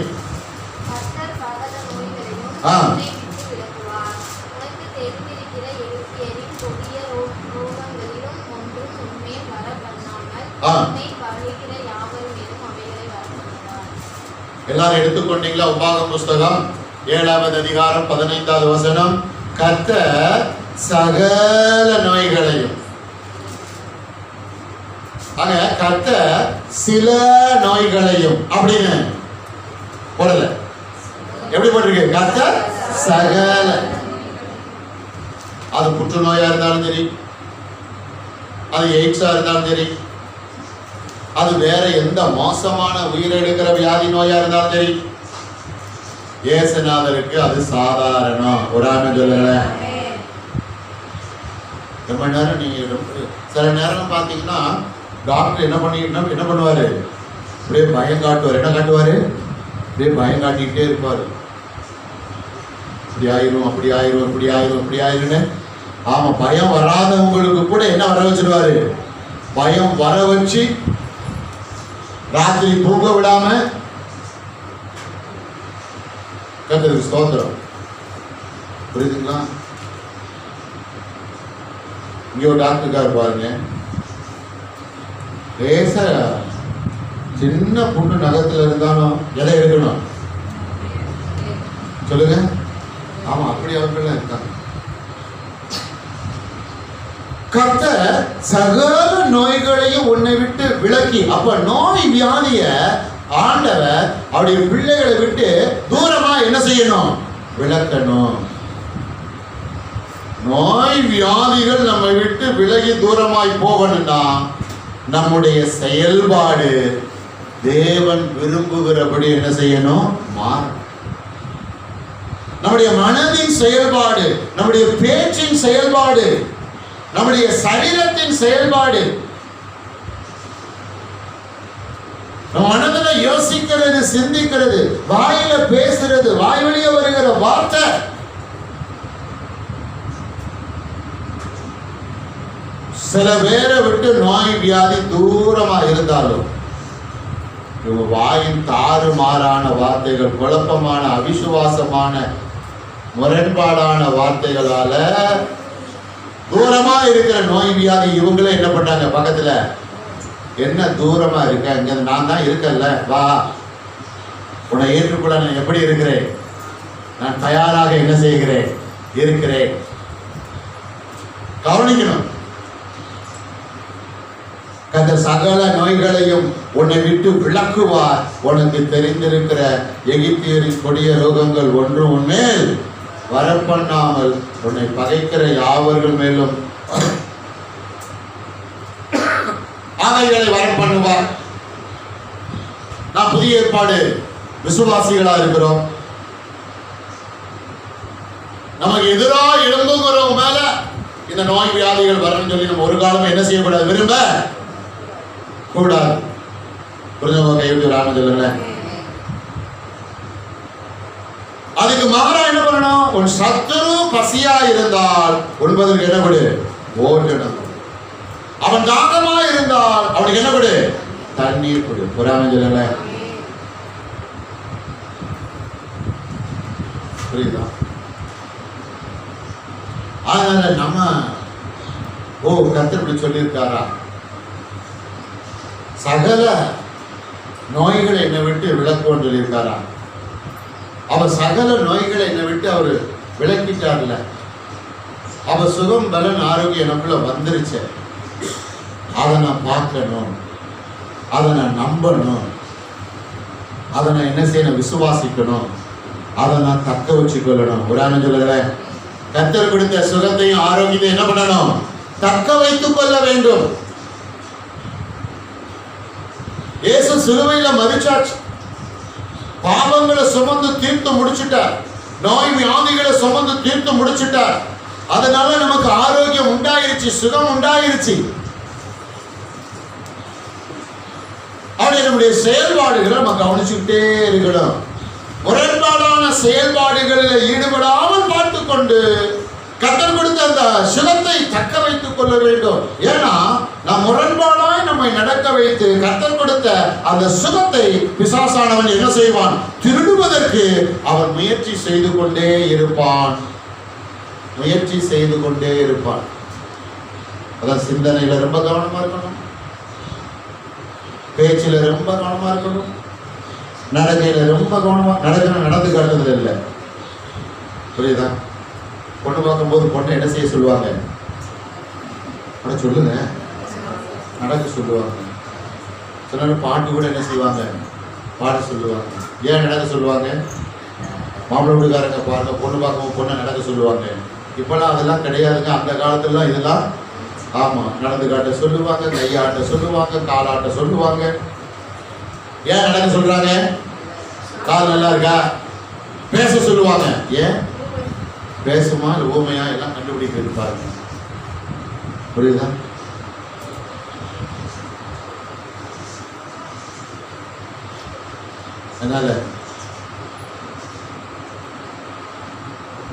எல்லாரும் எடுத்துக்கொண்டீங்களா? உபாகம் புஸ்தகம் 7வது அதிகாரம் 15வது வசனம். கர்த்தர் சகல நோய்களையும், ஆக கர்த்தர் சில நோய்களையும் அப்படின்னு போடல. எப்படி போட்டிருக்கு? கர்த்தர் சகல. அது புற்றுநோயா இருந்தாலும் சரி, அது எய்ட்ஸா இருந்தாலும் சரி, அது வேற எந்த மோசமான உயிரெடுக்கிற வியாதி நோயா இருந்தாலும் சரி, இயேசுநாதருக்கு அது சாதாரணம். ஒரு ஆமென் சொல்லுங்க. ரொம்ப நேரம் நீங்க சில நேரம் பாத்தீங்கன்னா டாக்டர் என்ன பண்ணுவாரு? அப்படியே பயம் காட்டுவார். என்ன காட்டுவாரு? அப்படியே பயம் காட்டிக்கிட்டே இருப்பாரு. இப்படி ஆயிரும், அப்படி ஆயிரும், இப்படி ஆயிரும், இப்படி ஆயிருன்னு. ஆமா, பயம் வராதவங்களுக்கு கூட என்ன வர வச்சிருவாரு? பயம் வர வச்சு ராத்திரி தூங்க விடாம. கர்த்தருக்கு ஸ்தோத்திரம். புரியுதுங்களா? இங்க ஒரு டாக்டருக்காரு பாருங்க, லேசா சின்ன புண்ணு நகத்துல இருந்தாலும் எதை எடுக்கணும் சொல்லுங்க? ஆமா, அப்படி அவர்கள் இருக்காங்க. கர்த்தர் சகல நோய்களையும் உன்னை விட்டு விலக்கி, அப்ப நோய் வியாதிய ஆண்டவர் அவருடைய பிள்ளைகளை விட்டு தூரமா என்ன செய்யணும்? விலக்கணும். நோய் வியாதிகள் நம்மை விட்டு விலகி தூரமாய் போகணும்னா நம்முடைய செயல்பாடு தேவன் விரும்புகிறபடி என்ன செய்யணும்? மாறும். நம்முடைய மனதின் செயல்பாடு, நம்முடைய பேச்சின் செயல்பாடு, நம்முடைய சரீரத்தின் செயல்பாடு, மனதில் யோசிக்கிறது, சிந்திக்கிறது, வாயில பேசுறது, வாய் வழியே வருகிற வார்த்தை, சில பேரை விட்டு நோய் வியாதி தூரமா இருந்தாலும் இவங்க வாயின் தாறுமாறான வார்த்தைகள், குழப்பமான, அவிசுவாசமான, முரண்பாடான வார்த்தைகளால தூரமா இருக்கிற நோய் வியாதி இவங்களே என்ன பண்ணாங்க? பக்கத்துல என்ன தூரமா இருக்க, இங்க நான் தான் இருக்கல, வா உன்னை ஏற்றுக்கொள்ள நான் எப்படி இருக்கிறேன், நான் தயாராக என்ன செய்கிறேன், இருக்கிறேன். கவனிக்கணும். கர்த்தர் சகல நோய்களையும் உன்னை விட்டு விலக்குவார். உனக்கு தெரிந்திருக்கிற எகிப்தியரின் கொடிய ரோகங்கள் ஒன்றும் உன்மேல் வரப்பண்ணாமல் உன்னை பகைக்கிற யாவர்கள் மேலும் அவைகளை வரப்பண்ணுவார். நான் புதிய ஏற்பாடு விசுவாசிகளா இருக்கிறோம். நமக்கு எதிராக எழும்புகிறவங்க மேல இந்த நோய் வியாதிகள் வரணும்னு சொல்லி நம்ம ஒரு காலம் என்ன செய்யக்கூடாது? விரும்ப கூடாது. புரிஞ்சவங்க கைவிட்டு ராம சொல்லுங்க. அதுக்கு மாறா என்ன பண்ணணும்? உன் சத்துரு பசியா இருந்தால் உண்பதற்கு என்ன கொடு? ஓட்டணும். அவன் தாகமா இருந்தால் அவனுக்கு என்ன கொடு? தண்ணீர் கொடு. புறாம சொல்லுங்க. புரியுதா? அதனால நம்ம கர்த்தர் இப்படி சொல்லியிருக்காரா? சகல நோய்களை என்னை விட்டு விலக்குவோன்னு சொல்லியிருக்காரா? அவர் சகல நோய்களை என்னை விட்டு அவர் விலக்கிட்டார்ல. அவர் சுகம் பலன் ஆரோக்கியம் எனக்குள்ள வந்துருச்சு. அதை நான் பார்க்கணும், அதை நான் நம்பணும், அதை நான் என்ன செய்யணும்? விசுவாசிக்கணும், அதை நான் தக்க வச்சு கொள்ளணும். உதாரணம் சொல்லுகிறேன், கர்த்தர் கொடுத்த சுகத்தையும் ஆரோக்கியத்தையும் என்ன பண்ணணும்? தக்க வைத்துக் கொள்ள வேண்டும். இயேசு சிலுவையில மரிச்சாச்சு, பாவங்களை சுமந்து தீர்த்து முடிச்சுட்டார், நோய் வியாதிகளை சுமந்து தீர்த்து முடிச்சுட்டார். அதனால நமக்கு ஆரோக்கியம் உண்டாயிருச்சு, சுகம் உண்டாயிருச்சு. அப்படி நம்முடைய செயல்பாடுகளை நம்ம கவனிச்சுக்கிட்டே இருக்கணும். முரண்பாடான செயல்பாடுகளில் ஈடுபடாமல் பார்த்து கொண்டு கர்த்தர் கொடுத்த அந்த சுகத்தை தக்க வைத்துக் கொள்ள வேண்டும். ஏன்னா நாம் முரண்பாடாய் நம்மை நடக்க வைத்து கர்த்தர் கொடுத்த அந்த சுகத்தை பிசாசானவன் என்ன செய்வான்? திருடுவதற்கு அவன் முயற்சி செய்து கொண்டே இருப்பான், முயற்சி செய்து கொண்டே இருப்பான். அதான் சிந்தனையில ரொம்ப கவனமா இருக்கணும், பேச்சில ரொம்ப கவனமா இருக்கணும், நடக்கையில ரொம்ப கவனமா நடக்கணும், நடந்து காட்டுறதுல இல்லை. புரியுதா? பொண்ணு பார்க்கும்போது பொண்ணை என்ன செய்ய சொல்லுவாங்க? சொல்லுங்க, நடக்க சொல்லுவாங்க. சில நேரம் பாட்டு கூட என்ன செய்வாங்க? பாட சொல்லுவாங்க. ஏன் நடக்க சொல்லுவாங்க? மாப்பிள்ளை வீட்டுக்காரங்க பாருங்க, பொண்ணு பார்க்கும்போது பொண்ணை நடக்க சொல்லுவாங்க. இப்பெல்லாம் அதெல்லாம் கிடையாதுங்க. அந்த காலத்துலாம் இதெல்லாம் ஆமா, நடந்து காட்ட சொல்லுவாங்க, கையாட்ட சொல்லுவாங்க, காலாட்ட சொல்லுவாங்க. ஏன் நடக்க சொல்றாங்க? கால் நல்லா இருக்கா? பேச சொல்லுவாங்க. ஏன்? பேசுமா இல்லை ஊமையா எல்லாம் கண்டுபிடிக்கிறது பாருங்க. புரியுதா? அதனால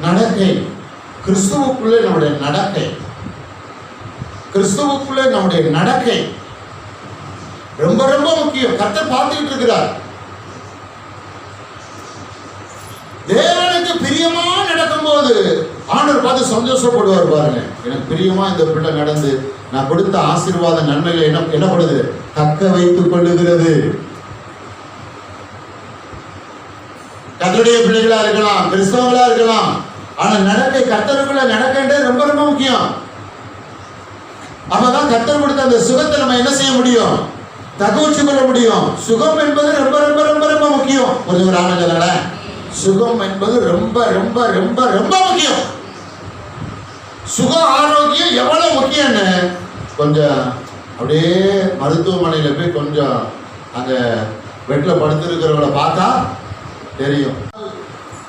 நடக்கை, கிறிஸ்துவுக்குள்ளே நம்முடைய நடக்கை, கிறிஸ்துவுக்குள்ளே நம்முடைய நடக்கை ரொம்ப ரொம்ப முக்கியம். கர்த்தர் பார்த்துக்கிட்டு இருக்கிறார். தேவனுக்கு பிரியமா நடக்கும் போது ஆண்டவர் பார்த்து சந்தோஷப்படுவார். பாருங்க, எனக்கு பிரியமா இந்த பிள்ளை நடந்து நான் கொடுத்த ஆசீர்வாத நன்மைகளை என்ன பண்ணுது? தக்க வைத்துக் கொள்ளுகிறது. கர்த்தருடைய பிள்ளைகளா இருக்கலாம், கிறிஸ்தவங்களா இருக்கலாம், ஆனா நடக்கை கர்த்தருக்குள்ள நடக்கின்றது ரொம்ப ரொம்ப முக்கியம். அப்பதான் கர்த்தர் கொடுத்த அந்த சுகத்தை நம்ம என்ன செய்ய முடியும்? தகவச்சு கொள்ள முடியும். சுகம் என்பது ரொம்ப ரொம்ப ரொம்ப ரொம்ப முக்கியம். கொஞ்சம் ராமஜல சுகம் என்பது ரொம்ப ரொம்ப ரொம்ப ரொம்ப முக்கியம். சுக ஆரோக்கியம் எவ்வளவு முக்கியம்னு கொஞ்சம் அப்படியே மருத்துவமனையில போய் கொஞ்சம் அங்க பெட்ல படுத்திருக்கிறவங்கள பார்த்தா தெரியும்.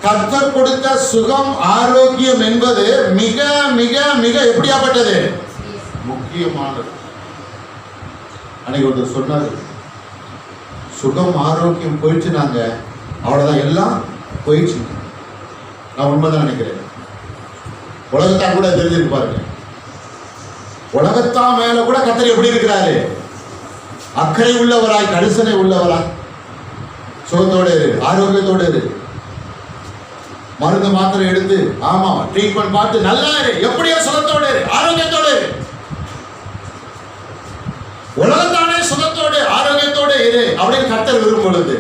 கர்த்தர் கொடுத்த சுகம் ஆரோக்கியம் என்பது மிக மிக மிக எப்படியாப்பட்டது? முக்கியமானது. அன்னைக்கு ஒருத்தர் சொன்னாரு, சுகம் ஆரோக்கியம் போயிடுச்சுனாங்க, அவ்வளவுதான், எல்லாம் போயிடுச்சு. நான் உண்மைதான் நினைக்கிறேன். உலகத்தான் கூட தெரிஞ்சிருக்கு பாருங்க. உலகத்தான் மேல கூட கர்த்தர் எப்படி இருக்கிறாரு? அக்கறை உள்ளவராய், கரிசனை உள்ளவராய். சுகத்தோடு இரு, ஆரோக்கியத்தோடு இரு. மருந்து மாத்திரை எடுத்து ஆமா ட்ரீட்மெண்ட் பார்த்து நல்லா இரு. எப்படியோ சுகத்தோடு இரு, ஆரோக்கியத்தோடு இரு. உலகத்தானே சுகத்தோடு ஆரோக்கியத்தோடு இரு அப்படின்னு கர்த்தர் விரும்பும் பொழுது,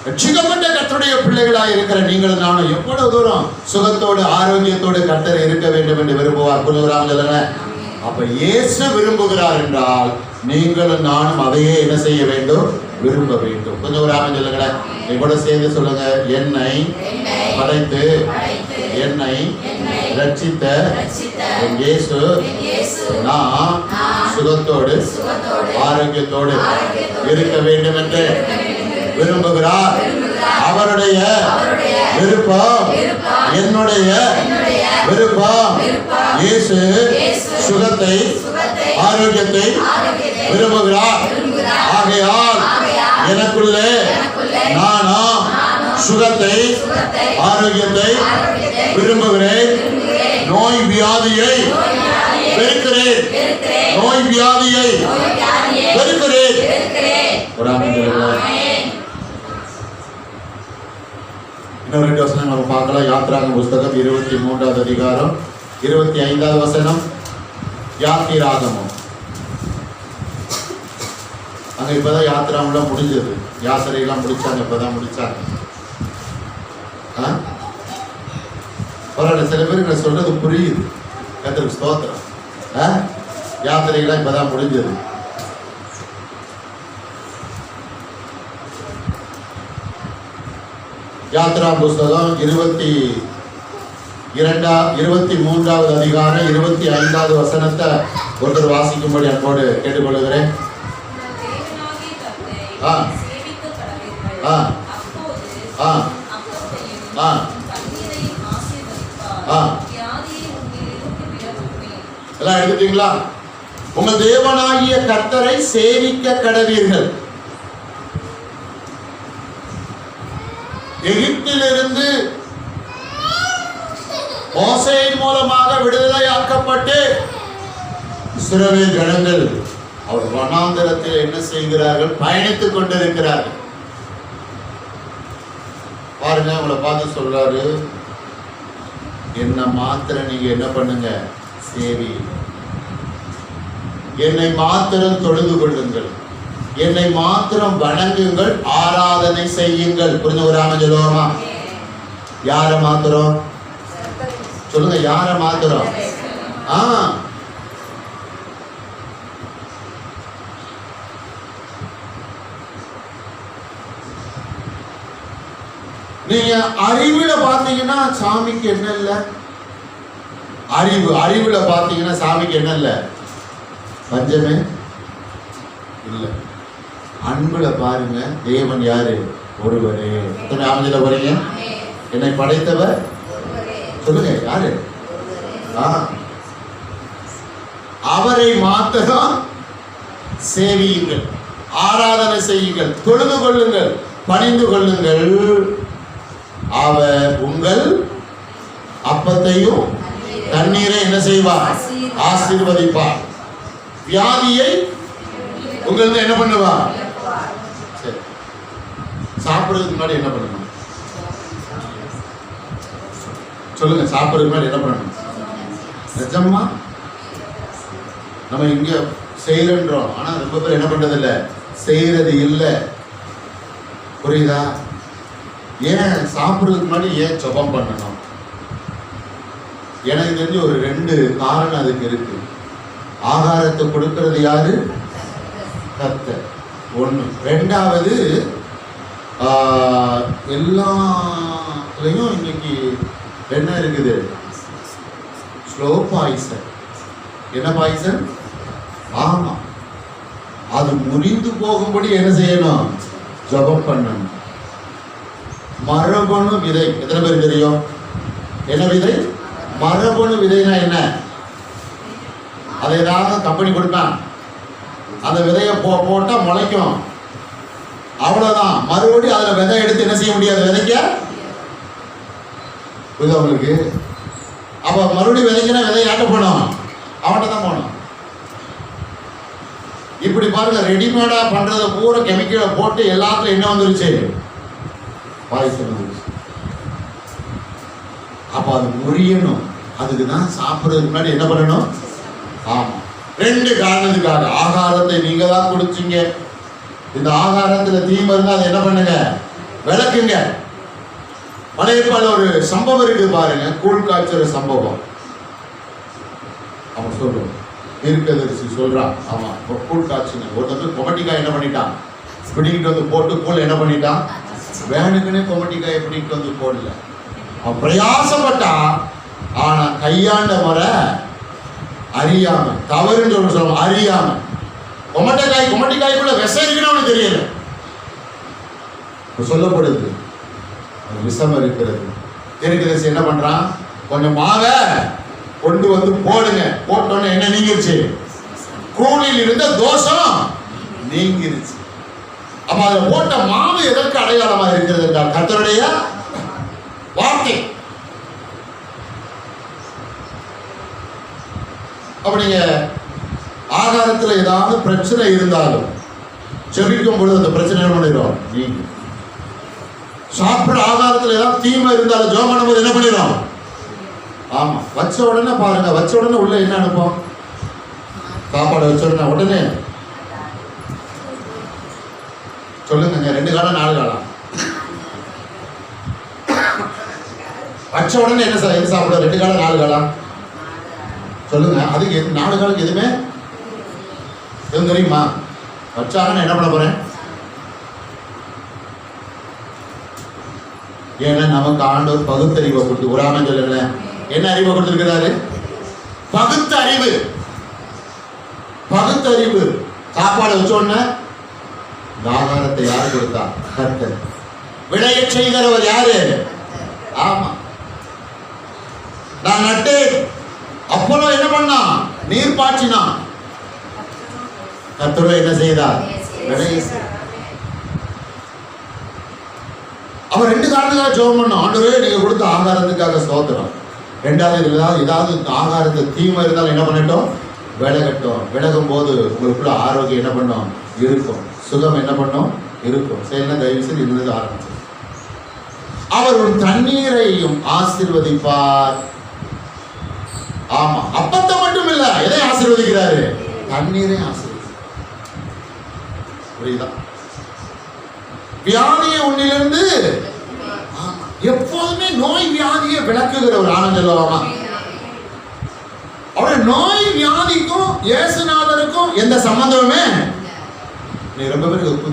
ரட்சிக்கப்பட்ட கர்த்தருடைய பிள்ளைகளாய் இருக்கிற நீங்களும் நானும் எவ்வளவு தூரம் சுகத்தோடு ஆரோக்கியத்தோடு கர்த்தர் இருக்க வேண்டும் என்று விரும்புவார். புரியுறாங்க? அப்ப இயேசு விரும்புகிறார் என்றால் நீங்களும் நானும் அதையே என்ன செய்ய வேண்டும்? விரும்ப வேண்டும். கொஞ்சம் ஒரு ஆமென் சொல்லுங்களேன். கூட சேர்ந்து சொல்லுங்க. என்னை படைத்து என்னை ரட்சித்த இயேசு நான் சுகத்தோடு ஆரோக்கியத்தோடு இருக்க வேண்டும் என்று விரும்புகிறார். அவருடைய விருப்பம் என்னுடைய விருப்பம். இயேசு சுகத்தை ஆரோக்கியத்தை விரும்புகிறார். ஆகையால் எனக்குள்ளே நானும் சுகத்தை ஆரோக்கியத்தை விரும்புகிறேன். நோய் வியாதியை வெறுக்கிறேன். நோய் வியாதியை வெறுக்கிறேன். இன்னும் 2 வசனம் நம்ம பார்க்கலாம். யாத்திராகம புஸ்தகம் 23வது அதிகாரம் 25வது வசனம். யாத்திராகமம் அங்க இப்பதான் யாத்திராமெல்லாம் முடிஞ்சது. யாத்திரையெல்லாம் முடிச்சாங்க, இப்பதான் முடிச்சாங்க. பரவாயில்ல, சில பேருக்கு நான் சொல்றது புரியுது. கர்த்தருக்கு ஸ்தோத்திரம். யாத்திரையெல்லாம் இப்பதான் முடிஞ்சது. யாத்திரா புஸ்தகம் 23வது அதிகாரம் 25வது வசனத்தை ஒருத்தர் வாசிக்கும்படி அன்போடு கேட்டுக்கொள்கிறேன். எல்லாம் எடுத்துட்டீங்களா? உங்கள் தேவனாகிய கர்த்தரை சேவிக்க கடவீர்கள். எகிப்திலிருந்து மோசேயின் மூலமாக விடுதலையாக்கப்பட்டு இஸ்ரவேல் ஜனங்கள் அவர் வனாந்தரத்தில் என்ன செய்கிறார்கள்? பயணித்துக் கொண்டிருக்கிறார்கள். பாருங்க, அவங்கள பார்த்து சொல்றாரு, என்ன மாத்திரம் நீங்க என்ன பண்ணுங்க? சேவி. என்னை மாத்திரம் தொழுது கொள்ளுங்கள். என்னை மாத்திரம் வணங்குங்கள், ஆராதனை செய்யுங்கள். புரிஞ்ச ஒரு ஆமென் சொல்லுவோமா? யார மாத்திரம் சொல்லுங்க, யார மாத்திரம்? நீங்க அறிவுல பாத்தீங்கன்னா சாமிக்கு என்ன இல்ல? அறிவுல பாத்தீங்கன்னா சாமிக்கு என்ன இல்ல? பஞ்சமே இல்ல. அன்புல பாருங்க, தேவன் யாரு? ஒருவரே. ஆமென்ல வரீங்க? என்னை படைத்தவர் சொல்லுங்க, யாரு? அவரை மாத்திரம் சேவியுங்கள், ஆராதனை செய்யுங்கள், தொழுது கொள்ளுங்கள், பணிந்து கொள்ளுங்கள். அவர் உங்கள் அப்பத்தையும் தண்ணீரை என்ன செய்வார்? ஆசீர்வதிப்பார். வியாதியை உங்களுக்கு என்ன பண்ணுவார்? சரி, சாப்பிடுறதுக்கு முன்னாடி என்ன பண்ணணும் சொல்லுங்க? சாப்பிடுறதுக்கு முன்னாடி என்ன பண்ணணும்? நிஜமா நம்ம இங்க செய்யறோம், ஆனா ரொம்ப பேர் என்ன பண்றது இல்ல, செய்யறது இல்ல. புரியுதா? ஏன் சாப்பிடுறதுக்கு முன்னாடி ஏன் ஜெபம் பண்ணணும்? எனக்கு தெரிஞ்சு ஒரு 2 காரணம் அதுக்கு இருக்கு. ஆகாரத்தை கொடுக்கிறது யாரு? கர்த்தர். 1. 2வது, எல்லாத்துலயும் இன்னைக்கு என்ன இருக்குது? Slow poison. என்ன பாய்சன்? ஆமா, அது முறிந்து போகும்படி என்ன செய்யணும்? ஜெபம் பண்ணணும். மரபணு விதை எத்தனை பேர் தெரியும்? என்ன விதை? மரபணு விதைனா என்ன? அதை ஏதாவது கம்பெனி கொடுப்பான், அந்த விதையை போட்டா முளைக்கும், அவ்வளவுதான். மறுபடியும் அதுல விதை எடுத்து என்ன செய்ய முடியாது? விதைக்க புரியுது அவங்களுக்கு? அப்ப மறுபடியும் விதைக்கிற விதை யாட்ட போனோம்? அவன்கிட்ட தான் போனோம். இப்படி பாருங்க, ரெடிமேடா பண்றத பூரா கெமிக்கலை போட்டு எல்லாத்துலயும் என்ன வந்துருச்சு? பாய்சன் வந்துருச்சு. அப்ப அது முறியணும். அதுக்கு தான் சாப்பிடுறதுக்கு முன்னாடி என்ன பண்ணணும்? ஆமா, 2 காரணத்துக்காக. ஆகாரத்தை நீங்க தான் குடிச்சீங்க. இந்த ஆகாரத்துல தீமை இருந்தா அதை என்ன பண்ணுங்க? விளக்குங்க. பழைய ஒரு சம்பவம் இருக்கு பாருங்க, கூழ் காய்ச்சற சம்பவம். அவன் சொல்றோம், தீர்க்கதரிசி சொல்றான். ஆமா, கூழ் காய்ச்சிங்க. ஒருத்தர் கொமட்டிக்காய் என்ன பண்ணிட்டான்? பிடிக்கிட்டு வந்து போட்டு கூழ் என்ன பண்ணிட்டான்? வேணுக்குன்னு கொமட்டிக்காயை பிடிக்கிட்டு வந்து போடல, அவன் பிரயாசப்பட்டான். ஆனா கையாண்ட முறை அறியாம, தவறுன்னு சொல்லுவோம், அறியாம. கொமட்டிக்காய்க்குள்ள விஷம் இருக்குன்னு அவனுக்கு தெரியல. சொல்லப்படுது விஷம் இருக்கிறது. தீர்க்கதரிசி என்ன பண்றான்? கொஞ்சம் மாவை கொண்டு வந்து போடுங்க. போட்டோன்னு என்ன நீங்கிருச்சு? கூழில் இருந்த தோஷம் நீங்கிருச்சு. அப்ப அதுல போட்ட மாவு எதற்கு அடையாளமா இருக்கிறது என்றால் கர்த்தருடைய வார்த்தை. அப்ப நீங்க ஆகாரத்துல ஏதாவது பிரச்சனை இருந்தாலும் செபிக்கும் பொழுது அந்த பிரச்சனை என்ன பண்ணிடும்? நீங்க சாப்பிட ஆகாரத்துல ஏதாவது தீமை இருந்தாலும் ஜெபம் பண்ணும்போது என்ன பண்ணிடும்? ஆமா, வச்ச உடனே பாருங்க, வச்ச உடனே உள்ள என்ன அனுப்போம்? சாப்பாடு வச்ச உடனே சொல்லுங்க, 2 காலம் 4 காலம் வச்ச உடனே என்ன சாப்பிட? 2 காலம் 4 காலம் சொல்லுங்க. அதுக்கு 4 காலுக்கு எதுவுமே எதுவும் தெரியுமா? வச்சாங்கன்னா என்ன பண்ண போறேன்? ஏன்னா நமக்கு ஆண்டவர் பகுத்தறிவை கொடுத்து, ஒரு ஆமென் சொல்லுங்க. என்ன அறிவை கொடுத்திருக்கிறாரு? பகுத்தறிவு. பகுத்தறிவு. சாப்பாடு வச்ச உடனே ஆகாரத்தை யாரு கொடுத்தா? கர்த்தர். விளைய செய்கிறவர் யாரு? ஆமா, நான் நட்டேன், அப்போலோ என்ன பண்ணா? நீர் பாய்ச்சினான். கர்த்தரோ என்ன செய்தார்? விளைய. அவர் 2 காரணத்துக்காக ஜெபம் பண்ணோம். ஆண்டவரே, நீங்க கொடுத்த ஆகாரத்துக்காக ஸ்தோத்திரம். 2வது, ஏதாவது ஆகாரத்தை தீமை இருந்தாலும் என்ன பண்ணட்டும்? விலகட்டும். விலகும் போது உங்களுக்குள்ள ஆரோக்கியம் என்ன பண்ணும்? இருக்கும். சுகம் என்ன பண்ணும்? இருக்கும். செயல் தயவு செய்து இருந்து ஆரம்பிச்சு. அவர் ஒரு தண்ணீரையும் ஆசீர்வதிப்பார். ஆமா, அப்பத்தை மட்டும் இல்ல, எதை ஆசீர்வதிக்கிறாரு? தண்ணீரை ஆசீர்வதிப்பார். அப்படிதான். வியாதியை உன்னிலிருந்து எப்போதுமே நோய் வியாதியை விளக்குகிற ஒரு ஆனந்தமா. அவருடைய நோய் வியாதிக்கும் இயேசுநாதருக்கும் எந்த சம்பந்தமுமே ரொம்ப பேருக்கு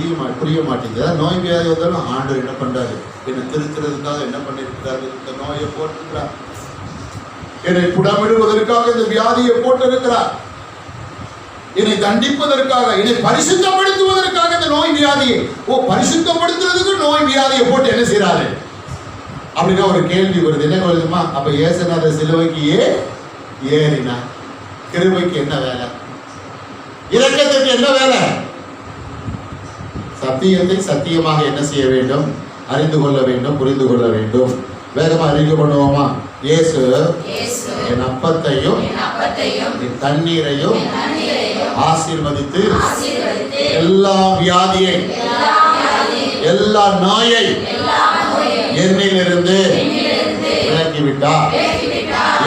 புரிய மாட்டேங்குது. நோய் வியாதி வந்தாலும் ஆண்டவர் என்ன பண்றாரு, என்னை திருத்துறதுக்காக என்ன பண்ணிருக்கிறாரு, இந்த நோயை போட்டிருக்கிறார், என்னை புடமிடுவதற்காக இந்த வியாதியை போட்டிருக்கிறார், என்னை தண்டிப்பதற்காக, என்னை பரிசுத்தப்படுத்துவதற்காக இந்த நோய் வியாதியை பரிசுத்தப்படுத்துறதுக்கு நோய் வியாதியை போட்டு என்ன செய்யறாரு அப்படின்னா ஒரு கேள்வி வருது. என்ன வருதுமா? அப்ப இயேசுநாதர் சிலுவைக்கு ஏறினா கிருபைக்கு என்ன வேலை, இரக்கத்துக்கு என்ன வேலை? சத்தியத்தை சத்தியமாக என்ன செய்ய வேண்டும்? அறிந்து கொள்ள வேண்டும், புரிந்து கொள்ள வேண்டும். வேகமா அறிக்கை பண்ணுவோமா? இயேசு என் அப்பத்தையும் என் தண்ணீரையும் ஆசீர்வதித்து எல்லா வியாதியை எல்லா நோயை என்னிலிருந்து விலக்கிவிட்டார்.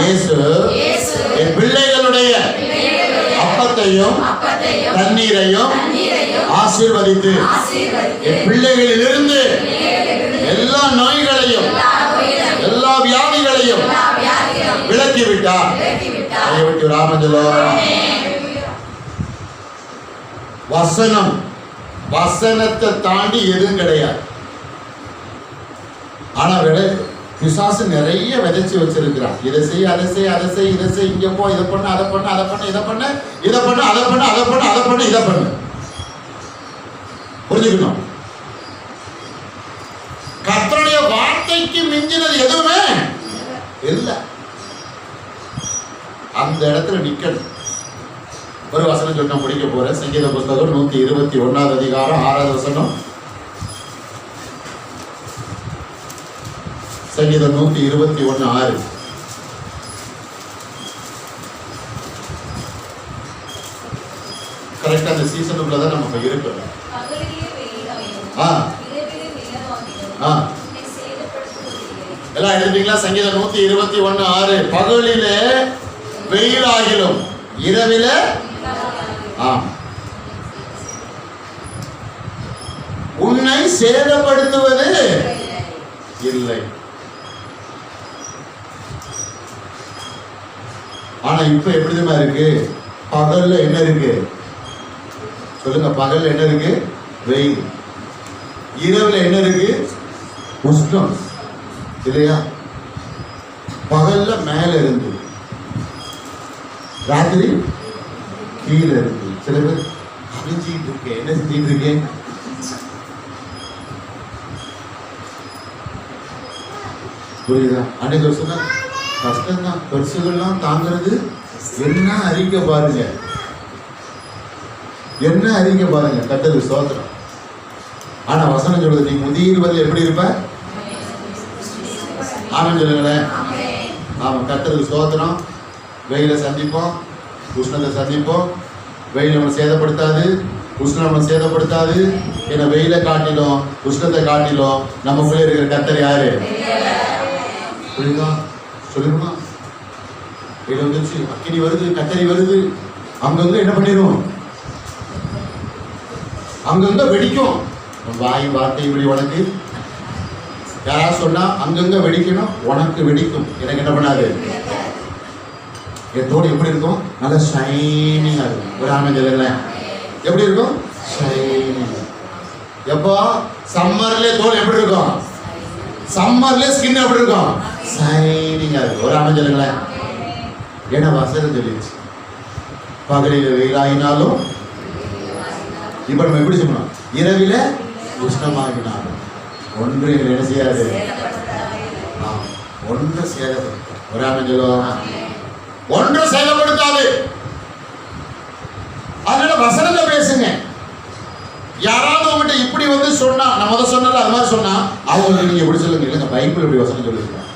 இயேசு என் பிள்ளைகளுடைய அப்பத்தையும் தண்ணீரையும் ஆசீர்வதித்து என் பிள்ளைகளிலிருந்து எல்லா நோய்களையும் எல்லா வியாதிகளையும் விலக்கிவிட்டார். வசனம், வசனத்தை தாண்டி எதுவும் கிடையாது. ஆனா பிசாசு நிறைய விதைச்சு வச்சிருக்கிறான். இதை செய், அதை செய், அதை செய், இதை செய், இங்க போ, இதை பண்ணு, அதை பண்ணு, அதை பண்ணு, இதை பண்ணு, இதை பண்ணு, அதை பண்ணு, அதை பண்ணு, அதை பண்ணு, இதை பண்ணு. புரிஞ்சுக்கணும், கர்த்தருடைய வார்த்தைக்கு மிஞ்சினது எதுவுமே இல்ல. அந்த இடத்துல நிக்கணும். ஒரு வசனம் சொன்ன முடிக்க போறேன். சங்கீத புஸ்தகம் 121 அதிகாரம் 6வது வசனம். சங்கீதம் 121:6. கரெக்டா அந்த சீசனுக்குள்ள தான் நம்ம இருக்கோம். எல்லாம் எழுதிங்களா? சங்கீதம் 121:6. பகலிலே வெயிலாகிலும் இரவிலே உன்னை சேதப்படுத்துவது இல்லை. ஆனா இப்ப எப்படிதுமா இருக்கு? பகல்ல என்ன இருக்கு சொல்லுங்க? பகல்ல என்ன இருக்கு? வெயில். இரவுல என்ன இருக்கு? உஷ்ணம் இல்லையா? பகல்ல மேல இருந்து, ராத்திரி கீழே இருக்கு. சில பேர் அழிஞ்சிட்டு இருக்கேன், என்ன செஞ்சிட்டு இருக்கேன்? புரியுதா? அன்னைக்கு சொன்ன கஷ்டம்தான், பெருசுகள்லாம் தாங்கிறது. என்ன அறிக்கை பாருங்க, என்ன அறிக்கை பாருங்க. கட்டது சோத்திரம். ஆனா வசனம் சொல்றது, நீ முதிர்வது எப்படி இருப்ப? ஆமென் சொல்லுங்களேன். ஆமா, கட்டது சோத்திரம். வெயில சந்திப்போம், உஷ்ணத்தை சந்திப்போம். வெயில் நம்ம சேதப்படுத்தாது, உஷ்ணம் நம்ம சேதப்படுத்தாது. ஏன்னா வெயில காட்டிலும் உஷ்ணத்தை காட்டிலும் நமக்குள்ளே இருக்கிற கர்த்தர் யாரு? புரியுதா? சொல்லுமா? வெயில் வந்துச்சு, அக்கினி வருது, கத்தரி வருது. அங்கங்க என்ன பண்ணிடும்? அங்கங்க வெடிக்கும். வாய் வார்த்தை இப்படி உனக்கு யாராவது சொன்னா அங்கங்க வெடிக்கணும், உனக்கு வெடிக்கும். எனக்கு என்ன பண்ணாது? என் தோடு எப்படி இருக்கும்? நல்லா ஷைனிங்கா இருக்கும். ஒரு ஆமென். எப்படி இருக்கும்? ஷைனிங். எப்போ? சம்மர்ல தோல் எப்படி இருக்கும்? சம்மர்ல ஸ்கின் எப்படி இருக்கும்? ஷைனிங்கா இருக்கும். ஒரு ஆமென் சொல்லுங்களேன். ஏன்னா வசனம் சொல்லிடுச்சு, பகலில் வெயிலாகினாலும். இப்ப நம்ம எப்படி சொல்லணும்? இரவில உஷ்ணமாகினாலும் ஒன்று என்ன செய்யாது, ஒன்று சேதப்படுத்த. ஒரு ஆமென் சொல்லுவாங்க. ஒன்று சேதப்படுத்தாது. அதனால வசனத்தை பேசுங்க. யாராவது உங்ககிட்ட இப்படி வந்து சொன்னா, நான் முதல் சொன்னல அது மாதிரி சொன்னா, அவங்க நீங்க எப்படி சொல்லுங்க? இல்லைங்க, பைபிள் இப்படி வசனம் சொல்லிருக்கேன்.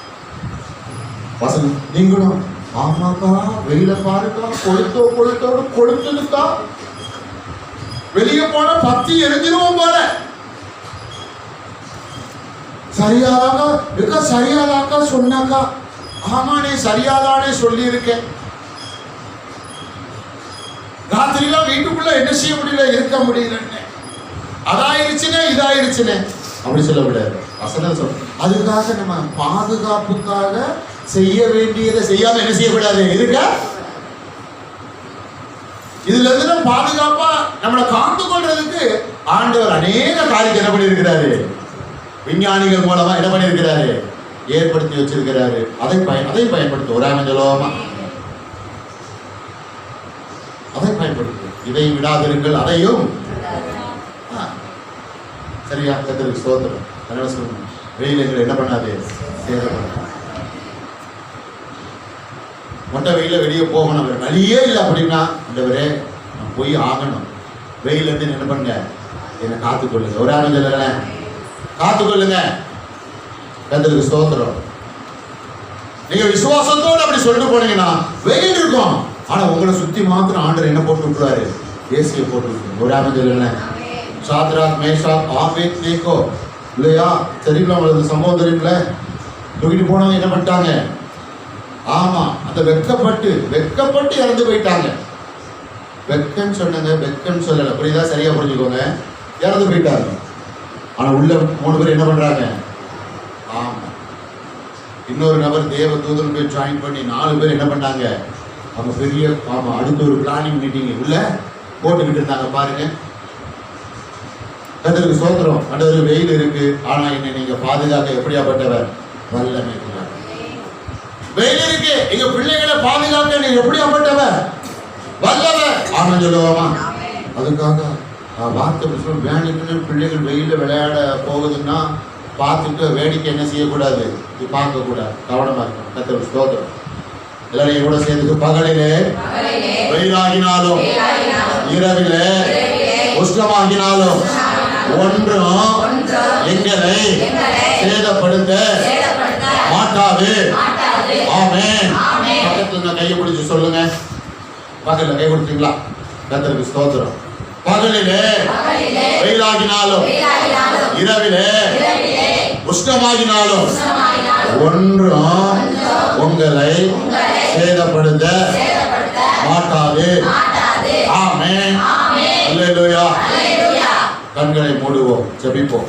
வசனம் நீங்களும் ஆமாக்கா, வெயில பாருக்கா, கொளுத்தோடு கொளுத்துதுக்கா, வெளியே போன பத்தி எரிஞ்சிருவோம் போல. சரியாதாக்கா இருக்கா, சரியாதாக்கா சொன்னாக்கா, ஆமா நீ சரியாதானே சொல்லி இருக்கேன். ராத்திரிலாம் வீட்டுக்குள்ள என்ன செய்ய முடியல, இருக்க முடியலன்னு அதாயிருச்சுனே இதாயிருச்சுனே அப்படி சொல்லக்கூடாது. வசனம் சொல்ல அதுக்காக நம்ம பாதுகாப்புக்காக செய்ய வேண்டியதை செய்யாம என்ன செய்யக்கூடாது இருக்க. இதுல இருந்து நம்ம பாதுகாப்பா நம்மளை காத்து கொள்றதுக்கு ஆண்டவர் அநேக காரியத்தை என்ன பண்ணியிருக்கிறாரு, விஞ்ஞானிகள் மூலமா என்ன பண்ணியிருக்கிறாரு, ஏற்படுத்தி வச்சிருக்கிறாரு. அதை பயன்படுத்தும். ஒரு ஆமஞ்சலோமா அதை பயன்படுத்தும். இதை விடாதிருங்கள் அதையும். சரியா? கர்த்தருக்கு ஸ்தோத்திரம். அதனால சொல்லுங்க, வெயில் எங்களை என்ன பண்ணாது, சேதப்படாது. மொட்டை வெயில வெளியே போகணும், வழியே இல்லை அப்படின்னா ஆண்டவரே நான் போய் ஆகணும், வெயில இருந்து என்ன பண்ணுங்க, என்னை காத்துக்கொள்ளுங்க. ஒரு ஆளும் சொல்லல, காத்துக்கொள்ளுங்க. கர்த்தருக்கு ஸ்தோத்திரம். நீங்க விசுவாசத்தோடு அப்படி சொல்லிட்டு போனீங்கன்னா வெயில் இருக்கும், ஆனா உங்களை சுத்தி மாத்திரம் ஆண்டவர் என்ன போட்டு விட்டுருவாரு, ஏசியை போட்டு விட்டுருவாரு. ஒரு ஆளும் சொல்லல, சாத்ராக் மேஷாக் ஆபேத்நேகோ இல்லையா, தெரியுங்களா உங்களுக்கு சம்பவம் தெரியுங்களே, தூக்கிட்டு போனவங்க என்ன பண்ணிட்டாங்க, ஆமா அந்த வெக்கப்பட்டு இறந்து போயிட்டாங்க. வெக்கன்னு சொன்னாங்க, வெக்கன்னு சொல்லல, புரியுதா, சரியா புரிஞ்சுக்கோங்க. இறந்து போயிட்டாங்க. ஆனா உள்ள 3 பேர் என்ன பண்றாங்க, ஆமா இன்னொரு நபர் தேவ தூதன் போய் ஜாயின் பண்ணி 4 பேர் என்ன பண்ணாங்க, அவங்க பெரிய ஆமா அடுத்த ஒரு பிளானிங் மீட்டிங் உள்ள போட்டுக்கிட்டு இருந்தாங்க. பாருங்க, கர்த்தருக்கு ஸ்தோத்திரம். ஆண்டவருக்கு வெயில் இருக்கு, ஆனா என்ன நீங்க பாதுகாக்க எப்படியாப்பட்டவர், வல்லமை. வெயில் இருக்கு, எங்க பிள்ளைகளை பாதுகாக்க நீங்க எப்படியாப்பட்டவர், வல்லவர். ஆமென் சொல்லுவோமா? அதுக்காக வார்த்தை வேலைக்குன்னு பிள்ளைகள் வெயில விளையாட போகுதுன்னா பார்த்துட்டு வேடிக்கை என்ன செய்யக்கூடாது, பார்க்க கூடாது, கவனமா இருக்கணும். கர்த்தருக்கு ஸ்தோத்திரம். எல்லாரையும் கூட சேர்ந்து பகலிலே வெயிலாகினாலும் இரவிலே உஷ்ணமாகினாலும் ஒன்றும் எங்களை சேதப்படுத்த மாட்டாது. ஆமென். பக்கத்துல கையை பிடிச்சு சொல்லுங்க, பக்கத்துல கை கொடுத்தீங்களா? கர்த்தருக்கு ஸ்தோத்திரம். பகலிலே வெயிலாகினாலும் இரவிலே உஷ்ணமாகினாலும் ஒன்றும் உங்களை சேதப்படுத்த மாட்டாது. ஆமென். அல்லேலூயா. கண்களை மூடுவோம், ஜெபிப்போம்.